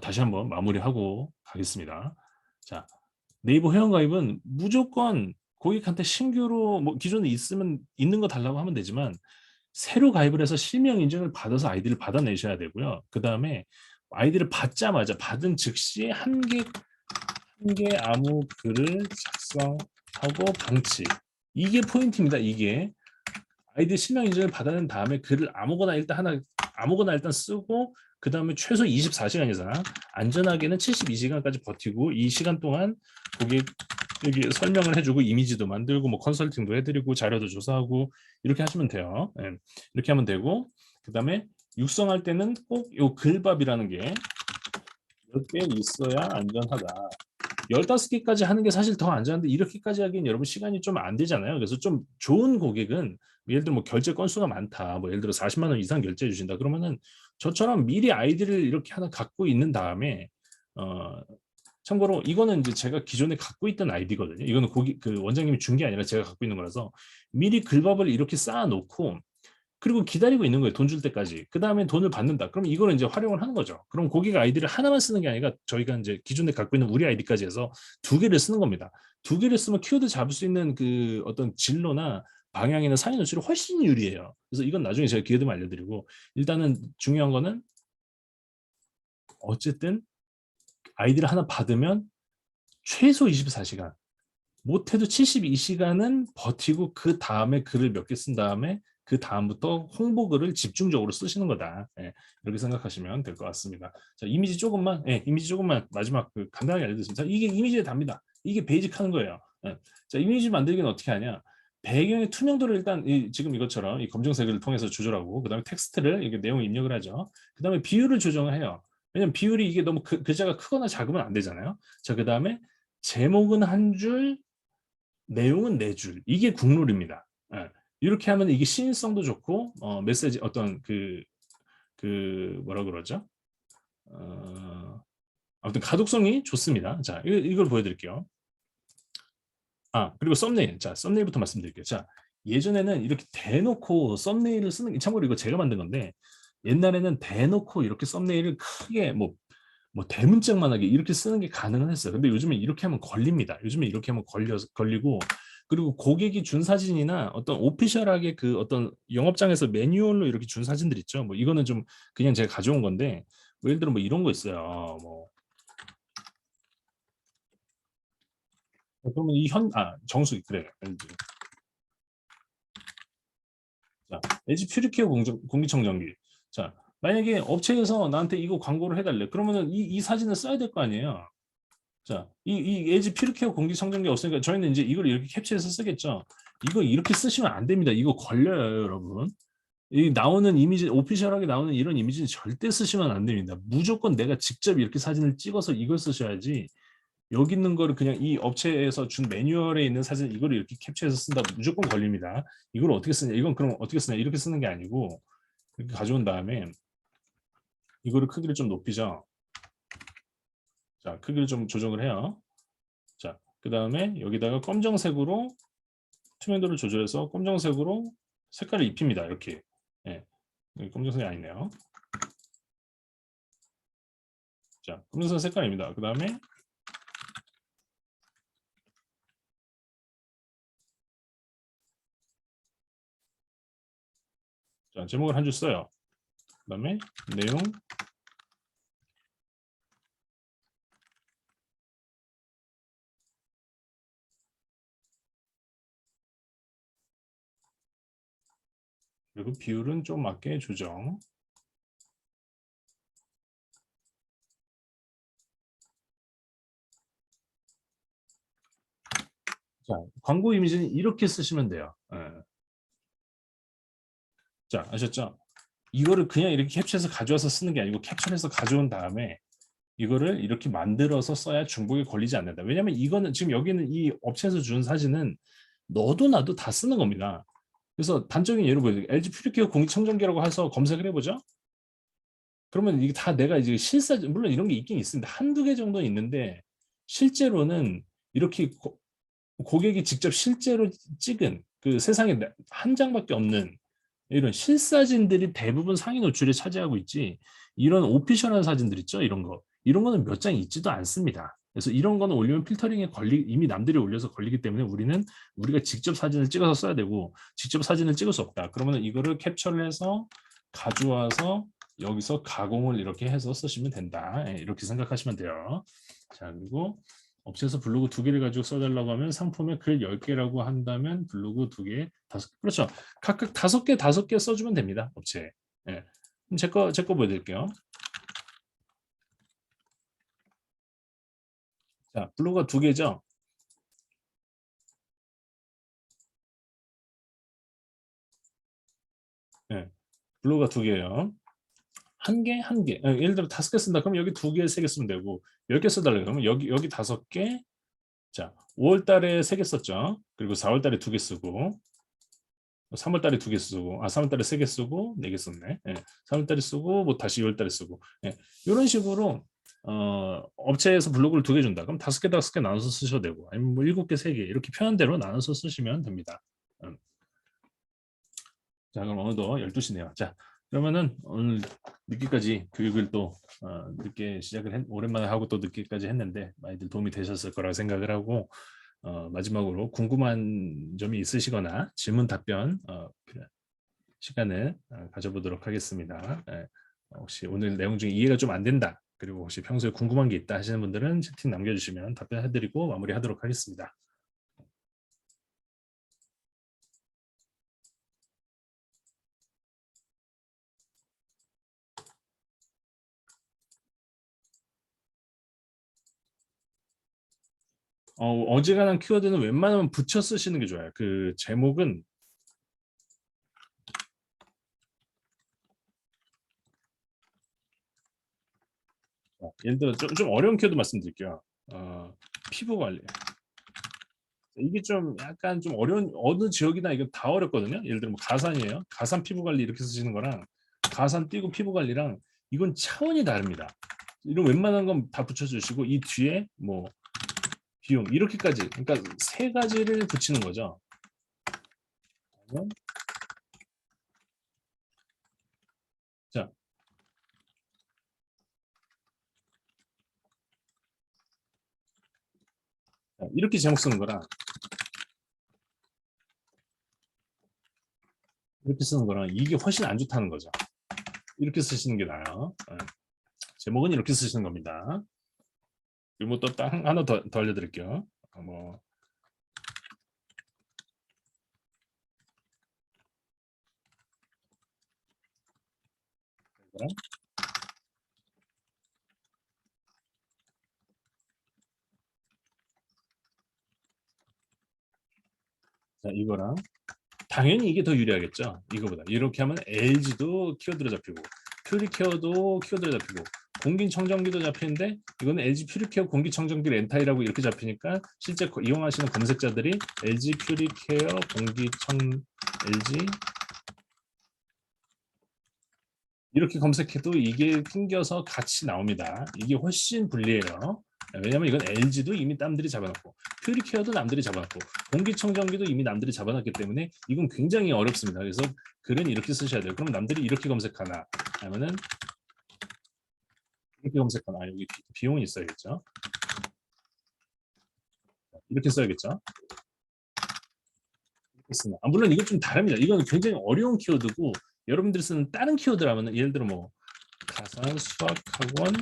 다시 한번 마무리하고 가겠습니다. 자, 네이버 회원가입은 무조건 고객한테 신규로 뭐 기존에 있는 거 달라고 하면 되지만 새로 가입을 해서 실명 인증을 받아서 아이디를 받아내셔야 되고요. 그 다음에 아이디를 받자마자 받은 즉시 한 개 아무 글을 작성하고 방치. 이게 포인트입니다. 이게 아이디 실명 인증을 받아낸 다음에 글을 아무거나 일단 쓰고 그 다음에 최소 24시간 이상, 안전하게는 72시간까지 버티고 이 시간 동안 고객에게 설명을 해주고 이미지도 만들고 뭐 컨설팅도 해드리고 자료도 조사하고 이렇게 하시면 돼요. 네. 이렇게 하면 되고, 그 다음에 육성할 때는 꼭 이 글밥이라는 게 몇 개 있어야 안전하다. 15개까지 하는 게 사실 더 안전한데 이렇게까지 하기엔 여러분 시간이 좀 안 되잖아요. 그래서 좀 좋은 고객은 예를 들어 뭐 결제 건수가 많다. 뭐 예를 들어 40만 원 이상 결제해 주신다. 그러면은 저처럼 미리 아이디를 이렇게 하나 갖고 있는 다음에 참고로 이거는 이제 제가 기존에 갖고 있던 아이디거든요. 이거는 원장님이 준 게 아니라 제가 갖고 있는 거라서 미리 글밥을 이렇게 쌓아 놓고 그리고 기다리고 있는 거예요. 돈 줄 때까지. 그 다음에 돈을 받는다. 그럼 이거는 이제 활용을 하는 거죠. 그럼 고객 아이디를 하나만 쓰는 게 아니라 저희가 이제 기존에 갖고 있는 우리 아이디까지 해서 두 개를 쓰는 겁니다. 두 개를 쓰면 키워드 잡을 수 있는 그 어떤 진로나 방향이나 상위 노출이 훨씬 유리해요. 그래서 이건 나중에 제가 기회 되면 알려드리고, 일단은 중요한 거는 어쨌든 아이디를 하나 받으면 최소 24시간, 못해도 72시간은 버티고 그 다음에 글을 몇 개 쓴 다음에 그 다음부터 홍보글을 집중적으로 쓰시는 거다. 예, 이렇게 생각하시면 될 것 같습니다. 자, 이미지 조금만, 이미지 조금만 마지막 간단하게 알려드렸습니다. 이게 이미지에 답니다. 이게 베이직 하는 거예요. 예. 자, 이미지 만들기는 어떻게 하냐? 배경의 투명도를 일단 지금 이것처럼 이 검정색을 통해서 조절하고, 그 다음에 텍스트를 이게 내용을 입력을 하죠. 그 다음에 비율을 조정을 해요. 왜냐면 비율이 이게 너무 글자가 크거나 작으면 안 되잖아요. 자, 그 다음에 제목은 한 줄, 내용은 네 줄. 이게 국룰입니다. 예. 이렇게 하면 이게 시인성도 좋고 메시지 어떤 그 뭐라 그러죠? 아무튼 가독성이 좋습니다. 자, 이걸 보여드릴게요. 그리고 썸네일. 자, 썸네일부터 말씀드릴게요. 자, 예전에는 이렇게 대놓고 썸네일을 쓰는 게, 참고로 이거 제가 만든 건데, 옛날에는 대놓고 이렇게 썸네일을 크게 뭐 대문짝만하게 이렇게 쓰는 게 가능은 했어요. 근데 요즘에 이렇게 하면 걸립니다. 요즘에 이렇게 하면 걸리고, 그리고 고객이 준 사진이나 어떤 오피셜하게 그 어떤 영업장에서 매뉴얼로 이렇게 준 사진들 있죠. 뭐 이거는 좀 그냥 제가 가져온 건데, 뭐 예를 들어 뭐 이런 거 있어요. 뭐 그러면 정수 그래. 자, LG 퓨리케어 공기청정기. 자, 만약에 업체에서 나한테 이거 광고를 해달래. 그러면은 이 사진을 써야 될 거 아니에요. 자, 이 LG 퓨리케어 공기청정기 없으니까 저희는 이제 이걸 이렇게 캡처해서 쓰겠죠. 이거 이렇게 쓰시면 안 됩니다. 이거 걸려요, 여러분. 이 나오는 이미지, 오피셜하게 나오는 이런 이미지는 절대 쓰시면 안 됩니다. 무조건 내가 직접 이렇게 사진을 찍어서 이걸 쓰셔야지, 여기 있는 거를 그냥 이 업체에서 준 매뉴얼에 있는 사진 이거를 이렇게 캡처해서 쓴다 무조건 걸립니다. 이걸 어떻게 쓰냐? 이건 그럼 어떻게 쓰냐? 이렇게 쓰는 게 아니고 이렇게 가져온 다음에 이거를 크기를 좀 높이죠. 자, 크기를 좀 조정을 해요. 자, 그 다음에 여기다가 검정색으로 투명도를 조절해서 검정색으로 색깔을 입힙니다. 이렇게. 예, 검정색이 아니네요. 자, 검정색 색깔입니다. 그 다음에 자, 제목을 한 줄 써요. 그 다음에 내용, 그리고 비율은 좀 맞게 조정. 자, 광고 이미지는 이렇게 쓰시면 돼요. 예. 자, 아셨죠? 이거를 그냥 이렇게 캡처해서 가져와서 쓰는 게 아니고 캡처해서 가져온 다음에 이거를 이렇게 만들어서 써야 중복에 걸리지 않는다. 왜냐면 이거는 지금 여기는 이 업체에서 준 사진은 너도 나도 다 쓰는 겁니다. 그래서 단적인 예를 보여드릴게요. LG 퓨리케어 공기청정기라고 해서 검색을 해보죠. 그러면 이게 다 내가 이제 실사진, 물론 이런 게 있긴 있습니다. 한두 개 정도는 있는데 실제로는 이렇게 고객이 직접 실제로 찍은 그 세상에 한 장밖에 없는 이런 실사진들이 대부분 상위 노출에 차지하고 있지, 이런 오피셜한 사진들 있죠, 이런 거는 몇 장 있지도 않습니다. 그래서 이런 거는 올리면 필터링에 이미 남들이 올려서 걸리기 때문에 우리가 직접 사진을 찍어서 써야 되고, 직접 사진을 찍을 수 없다 그러면 이거를 캡처를 해서 가져와서 여기서 가공을 이렇게 해서 쓰시면 된다. 이렇게 생각하시면 돼요. 자, 그리고 업체에서 블로그 2개를 가지고 써달라고 하면 상품에 글 10개라고 한다면 블로그 2개, 5개. 그렇죠. 각각 5개 써주면 됩니다. 업체. 예. 제 거 보여드릴게요. 자, 블로그가 2개죠. 예. 블로그가 2개예요. 한 개, 한 개. 예를 들어 5개 쓴다. 그럼 여기 2개, 3개 쓰면 되고, 10개 써달라 그러면 여기 5개. 자, 5월 달에 3개 썼죠. 그리고 4월 달에 2개 쓰고, 3월 달에 2개 쓰고, 3월 달에 3개 쓰고, 4개 썼네. 예. 3월 달에 쓰고, 뭐 다시 2월 달에 쓰고. 예. 이런 식으로, 업체에서 블로그를 2개 준다. 그럼 5개, 5개 나눠서 쓰셔도 되고, 아니면 뭐 7개, 3개, 이렇게 편한 대로 나눠서 쓰시면 됩니다. 자, 그럼 어느덧 12시네요. 자, 그러면은 오늘 늦게까지 교육을 또 늦게 오랜만에 하고 또 늦게까지 했는데 많이들 도움이 되셨을 거라고 생각을 하고 마지막으로 궁금한 점이 있으시거나 질문 답변 시간을 가져보도록 하겠습니다. 혹시 오늘 내용 중에 이해가 좀 안 된다. 그리고 혹시 평소에 궁금한 게 있다 하시는 분들은 채팅 남겨주시면 답변해드리고 마무리하도록 하겠습니다. 어지간한 키워드는 웬만하면 붙여 쓰시는 게 좋아요. 그 제목은 예를 들어 좀 어려운 키워드 말씀드릴게요. 피부 관리. 이게 좀 약간 좀 어려운 어느 지역이나 이거 다 어렵거든요. 예를 들어 뭐 가산이에요. 가산 피부 관리 이렇게 쓰시는 거랑 가산 띄고 피부 관리랑 이건 차원이 다릅니다. 이런 웬만한 건 다 붙여주시고 이 뒤에 뭐 비용 이렇게까지 그러니까 세 가지를 붙이는 거죠. 자, 이렇게 제목 쓰는 거랑 이렇게 쓰는 거랑 이게 훨씬 안 좋다는 거죠. 이렇게 쓰시는 게 나아요. 제목은 이렇게 쓰시는 겁니다. 그리고 또 하나 더 알려드릴게요. 뭐 자, 이거랑 당연히 이게 더 유리하겠죠. 이거보다 이렇게 하면 LG도 키워드로 잡히고 퓨리케어도 키워드로 잡히고 공기청정기도 잡히는데 이거는 LG 퓨리케어 공기청정기 렌탈이라고 이렇게 잡히니까 실제 이용하시는 검색자들이 LG 퓨리케어 공기청 LG 이렇게 검색해도 이게 튕겨서 같이 나옵니다. 이게 훨씬 불리해요. 왜냐면 이건 LG도 이미 남들이 잡아놨고 퓨리케어도 남들이 잡아놨고 공기청정기도 이미 남들이 잡아놨기 때문에 이건 굉장히 어렵습니다. 그래서 글은 이렇게 쓰셔야 돼요. 그럼 남들이 이렇게 검색하나 하면은 이렇게 검색하나 여기 비용이 있어야겠죠. 이렇게 써야겠죠. 물론 이건 좀 다릅니다. 이건 굉장히 어려운 키워드고 여러분들이 쓰는 다른 키워드라면 예를 들어 뭐 가산 수학학원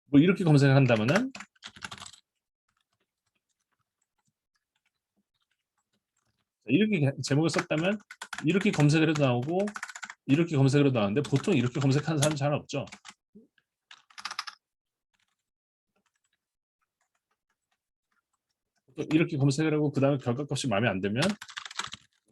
뭐 이렇게 검색을 한다면은 이렇게 제목을 썼다면 이렇게 검색을 해도 나오고 이렇게 검색을 해도 나오는데 보통 이렇게 검색하는 사람 잘 없죠. 이렇게 검색을 하고 그 다음에 결과값이 마음에 안 들면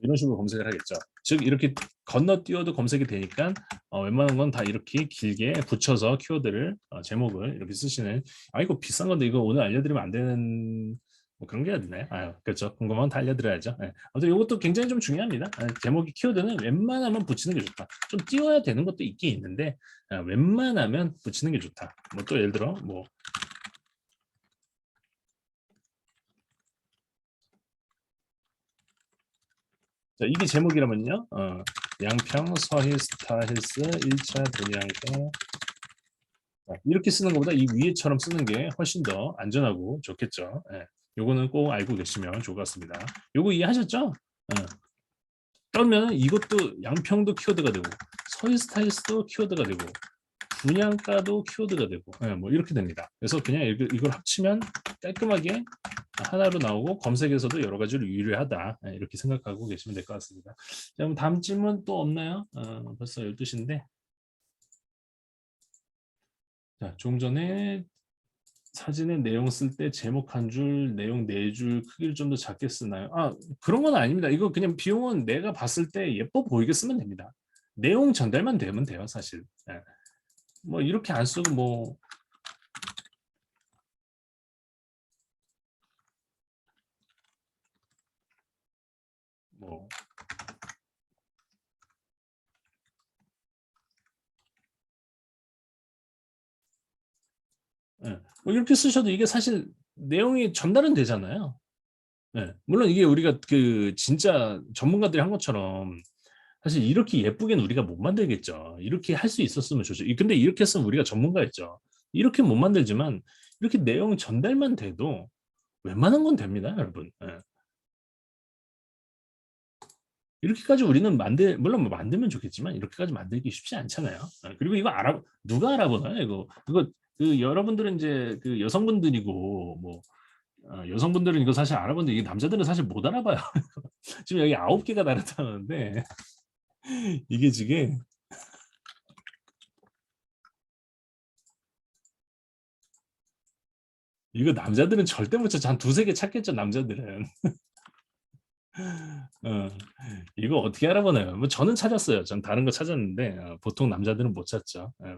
이런 식으로 검색을 하겠죠. 즉 이렇게 건너뛰어도 검색이 되니까 웬만한 건 다 이렇게 길게 붙여서 키워드를 제목을 이렇게 쓰시는 이거 비싼 건데 이거 오늘 알려드리면 안 되는 뭐 그런 게 있나요? 그렇죠. 궁금하면 다 알려드려야죠. 아무튼 이것도 굉장히 좀 중요합니다. 제목이 키워드는 웬만하면 붙이는 게 좋다. 좀 띄워야 되는 것도 있긴 있는데 웬만하면 붙이는 게 좋다. 뭐 또 예를 들어 뭐 자, 이게 제목이라면요. 양평 서힐스타 힐스 1차 분양가 이렇게 쓰는 것보다 이 위에처럼 쓰는 게 훨씬 더 안전하고 좋겠죠. 요거는 꼭 알고 계시면 좋을 것 같습니다. 요거 이해하셨죠? 그러면 이것도 양평도 키워드가 되고 서힐스타일스도 키워드가 되고 분양가도 키워드가 되고 뭐 이렇게 됩니다. 그래서 그냥 이걸 합치면 깔끔하게 하나로 나오고 검색에서도 여러 가지로 유리하다 이렇게 생각하고 계시면 될 것 같습니다. 자, 그럼 다음 질문 또 없나요? 벌써 12시인데 자, 좀 전에 사진의 내용 쓸 때 제목 한 줄, 내용 네 줄 크기를 좀 더 작게 쓰나요? 그런 건 아닙니다. 이거 그냥 비용은 내가 봤을 때 예뻐 보이게 쓰면 됩니다. 내용 전달만 되면 돼요, 사실. 뭐 이렇게 안 쓰고 뭐 뭐 이렇게 쓰셔도 이게 사실 내용이 전달은 되잖아요. 네. 물론 이게 우리가 그 진짜 전문가들이 한 것처럼 사실 이렇게 예쁘게는 우리가 못 만들겠죠. 이렇게 할 수 있었으면 좋죠. 근데 이렇게 했으면 우리가 전문가였죠. 이렇게 못 만들지만 이렇게 내용 전달만 돼도 웬만한 건 됩니다, 여러분. 예. 이렇게까지 우리는 물론 뭐 만들면 좋겠지만 이렇게까지 만들기 쉽지 않잖아요. 예. 그리고 이거 누가 알아보나요? 이거 그 여러분들은 이제 그 여성분들이고 뭐 여성분들은 이거 사실 알아보는데 이게 남자들은 사실 못 알아봐요. 지금 여기 9개가 나타나는데 이게 지금 이거 남자들은 절대 못 찾죠. 한 두세 개 찾겠죠, 남자들은. 어, 이거 어떻게 알아보나요? 뭐 저는 찾았어요. 전 다른 거 찾았는데 보통 남자들은 못 찾죠. 예.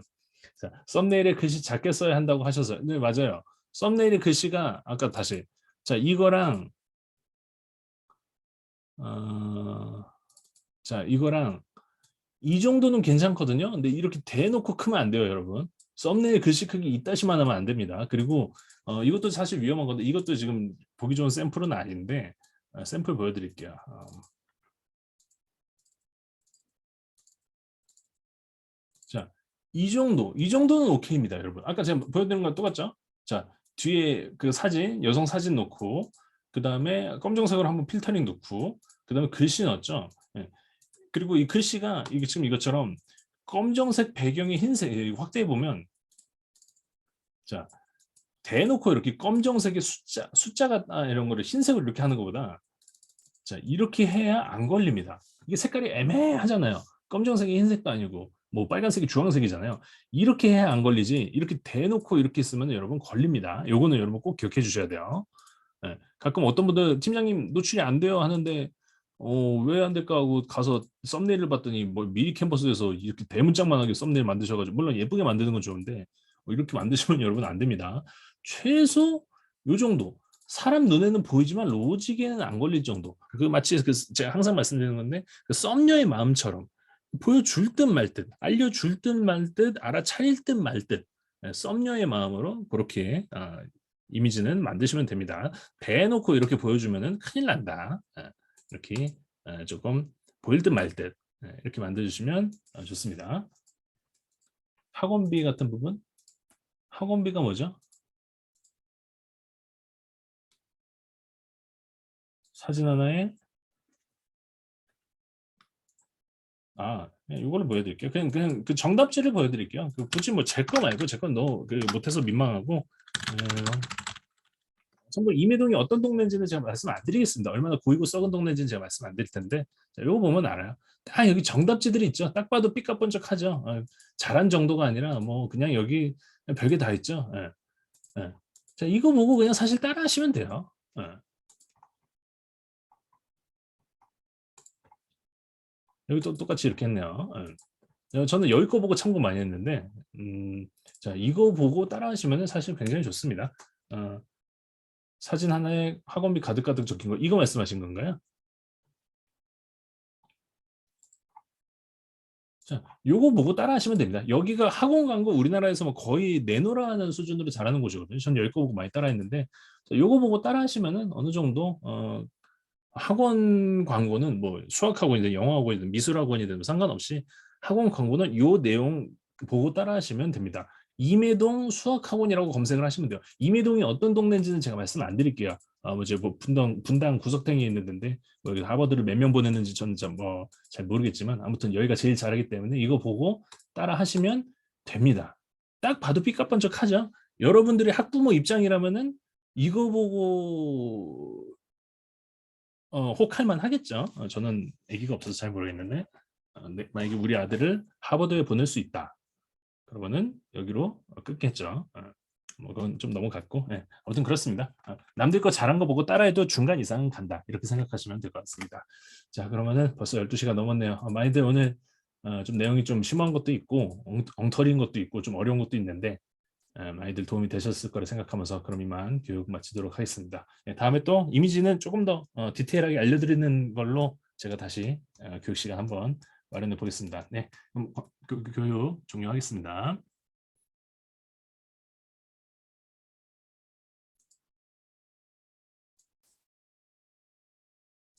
자, 썸네일에 글씨 작게 써야 한다고 하셔서 네, 맞아요. 썸네일의 글씨가 아까 다시 자 이거랑 어, 자 이거랑 이 정도는 괜찮거든요. 근데 이렇게 대놓고 크면 안 돼요, 여러분. 썸네일 글씨 크기 이따시만 하면 안 됩니다. 그리고 이것도 사실 위험한 건데 이것도 지금 보기 좋은 샘플은 아닌데 샘플 보여드릴게요. 자, 이 정도는 오케이입니다, 여러분. 아까 제가 보여드린 건 똑같죠? 자, 뒤에 그 사진, 여성 사진 놓고, 그 다음에 검정색으로 한번 필터링 놓고, 그 다음에 글씨 넣었죠? 예. 그리고 이 글씨가 이게 지금 이것처럼 검정색 배경이 흰색, 확대해 보면, 자, 대놓고 이렇게 검정색의 숫자가 이런 거를 흰색으로 이렇게 하는 것보다, 자, 이렇게 해야 안 걸립니다. 이게 색깔이 애매하잖아요. 검정색이 흰색도 아니고 뭐 빨간색이 주황색이잖아요. 이렇게 해야 안 걸리지. 이렇게 대놓고 이렇게 쓰면 여러분 걸립니다. 요거는 여러분 꼭 기억해 주셔야 돼요. 예. 가끔 어떤 분들 팀장님 노출이 안 돼요 하는데 왜 안 될까 하고 가서 썸네일을 봤더니 뭐 미리 캔버스에서 이렇게 대문짝만하게 썸네일 만드셔가지고 물론 예쁘게 만드는 건 좋은데 이렇게 만드시면 여러분 안 됩니다. 최소 요 정도 사람 눈에는 보이지만 로직에는 안 걸릴 정도. 그 마치 그 제가 항상 말씀드리는 건데 그 썸녀의 마음처럼 보여줄 듯 말 듯, 알려줄 듯 말 듯, 알아차릴 듯 말 듯, 썸녀의 마음으로 그렇게 이미지는 만드시면 됩니다. 대놓고 이렇게 보여주면은 큰일 난다. 이렇게 조금 보일 듯 말 듯 이렇게 만들어주시면 좋습니다. 학원비 같은 부분? 학원비가 뭐죠? 사진 하나에 이걸로 보여드릴게요. 그냥 그 정답지를 보여드릴게요. 굳이 뭐 제 거 말고 제 건 너무 못해서 민망하고 참고로 임해동이 어떤 동네인지는 제가 말씀 안 드리겠습니다. 얼마나 고이고 썩은 동네인지는 제가 말씀 안 드릴 텐데 자, 이거 보면 알아요. 딱 여기 정답지들이 있죠. 딱 봐도 삐까뻔쩍하죠. 잘한 정도가 아니라 뭐 그냥 여기 별게 다 있죠. 예, 예. 자, 이거 보고 그냥 사실 따라 하시면 돼요. 예. 여기 또 똑같이 이렇게 했네요. 저는 여기 거 보고 참고 많이 했는데 자 이거 보고 따라 하시면 사실 굉장히 좋습니다. 사진 하나에 학원비 가득가득 적힌 거 이거 말씀하신 건가요? 자, 요거 보고 따라 하시면 됩니다. 여기가 학원 광고 우리나라에서 뭐 거의 내노라하는 수준으로 잘하는 곳이거든요. 저는 여기 거 보고 많이 따라 했는데 요거 보고 따라 하시면은 어느 정도 학원 광고는 뭐 수학학원이든 영어학원이든 미술학원이든 뭐 상관없이 학원 광고는 요 내용 보고 따라 하시면 됩니다. 임해동 수학학원이라고 검색을 하시면 돼요. 임해동이 어떤 동네인지는 제가 말씀 안 드릴게요. 뭐 이제 뭐 분당 구석탱이에 있는 데인데 뭐 여기 하버드를 몇 명 보냈는지 저는 뭐잘 모르겠지만 아무튼 여기가 제일 잘하기 때문에 이거 보고 따라 하시면 됩니다. 딱 봐도 삐까뻔쩍하죠. 여러분들이 학부모 입장이라면은 이거 보고 혹할 만하겠죠. 저는 아기가 없어서 잘 모르겠는데 만약에 우리 아들을 하버드에 보낼 수 있다. 그러면은 여기로 끊겠죠. 뭐 그건 좀 넘어갔고 아무튼 그렇습니다. 남들 거 잘한 거 보고 따라해도 중간 이상은 간다. 이렇게 생각하시면 될 것 같습니다. 자 그러면은 벌써 12시가 넘었네요. 많이들 오늘 좀 내용이 좀 심한 것도 있고 엉터리인 것도 있고 좀 어려운 것도 있는데 많이들 도움이 되셨을 거라 생각하면서 그럼 이만 교육 마치도록 하겠습니다. 다음에 또 이미지는 조금 더 디테일하게 알려드리는 걸로 제가 다시 교육 시간 한번 마련해 보겠습니다. 네, 그럼 교육 종료하겠습니다.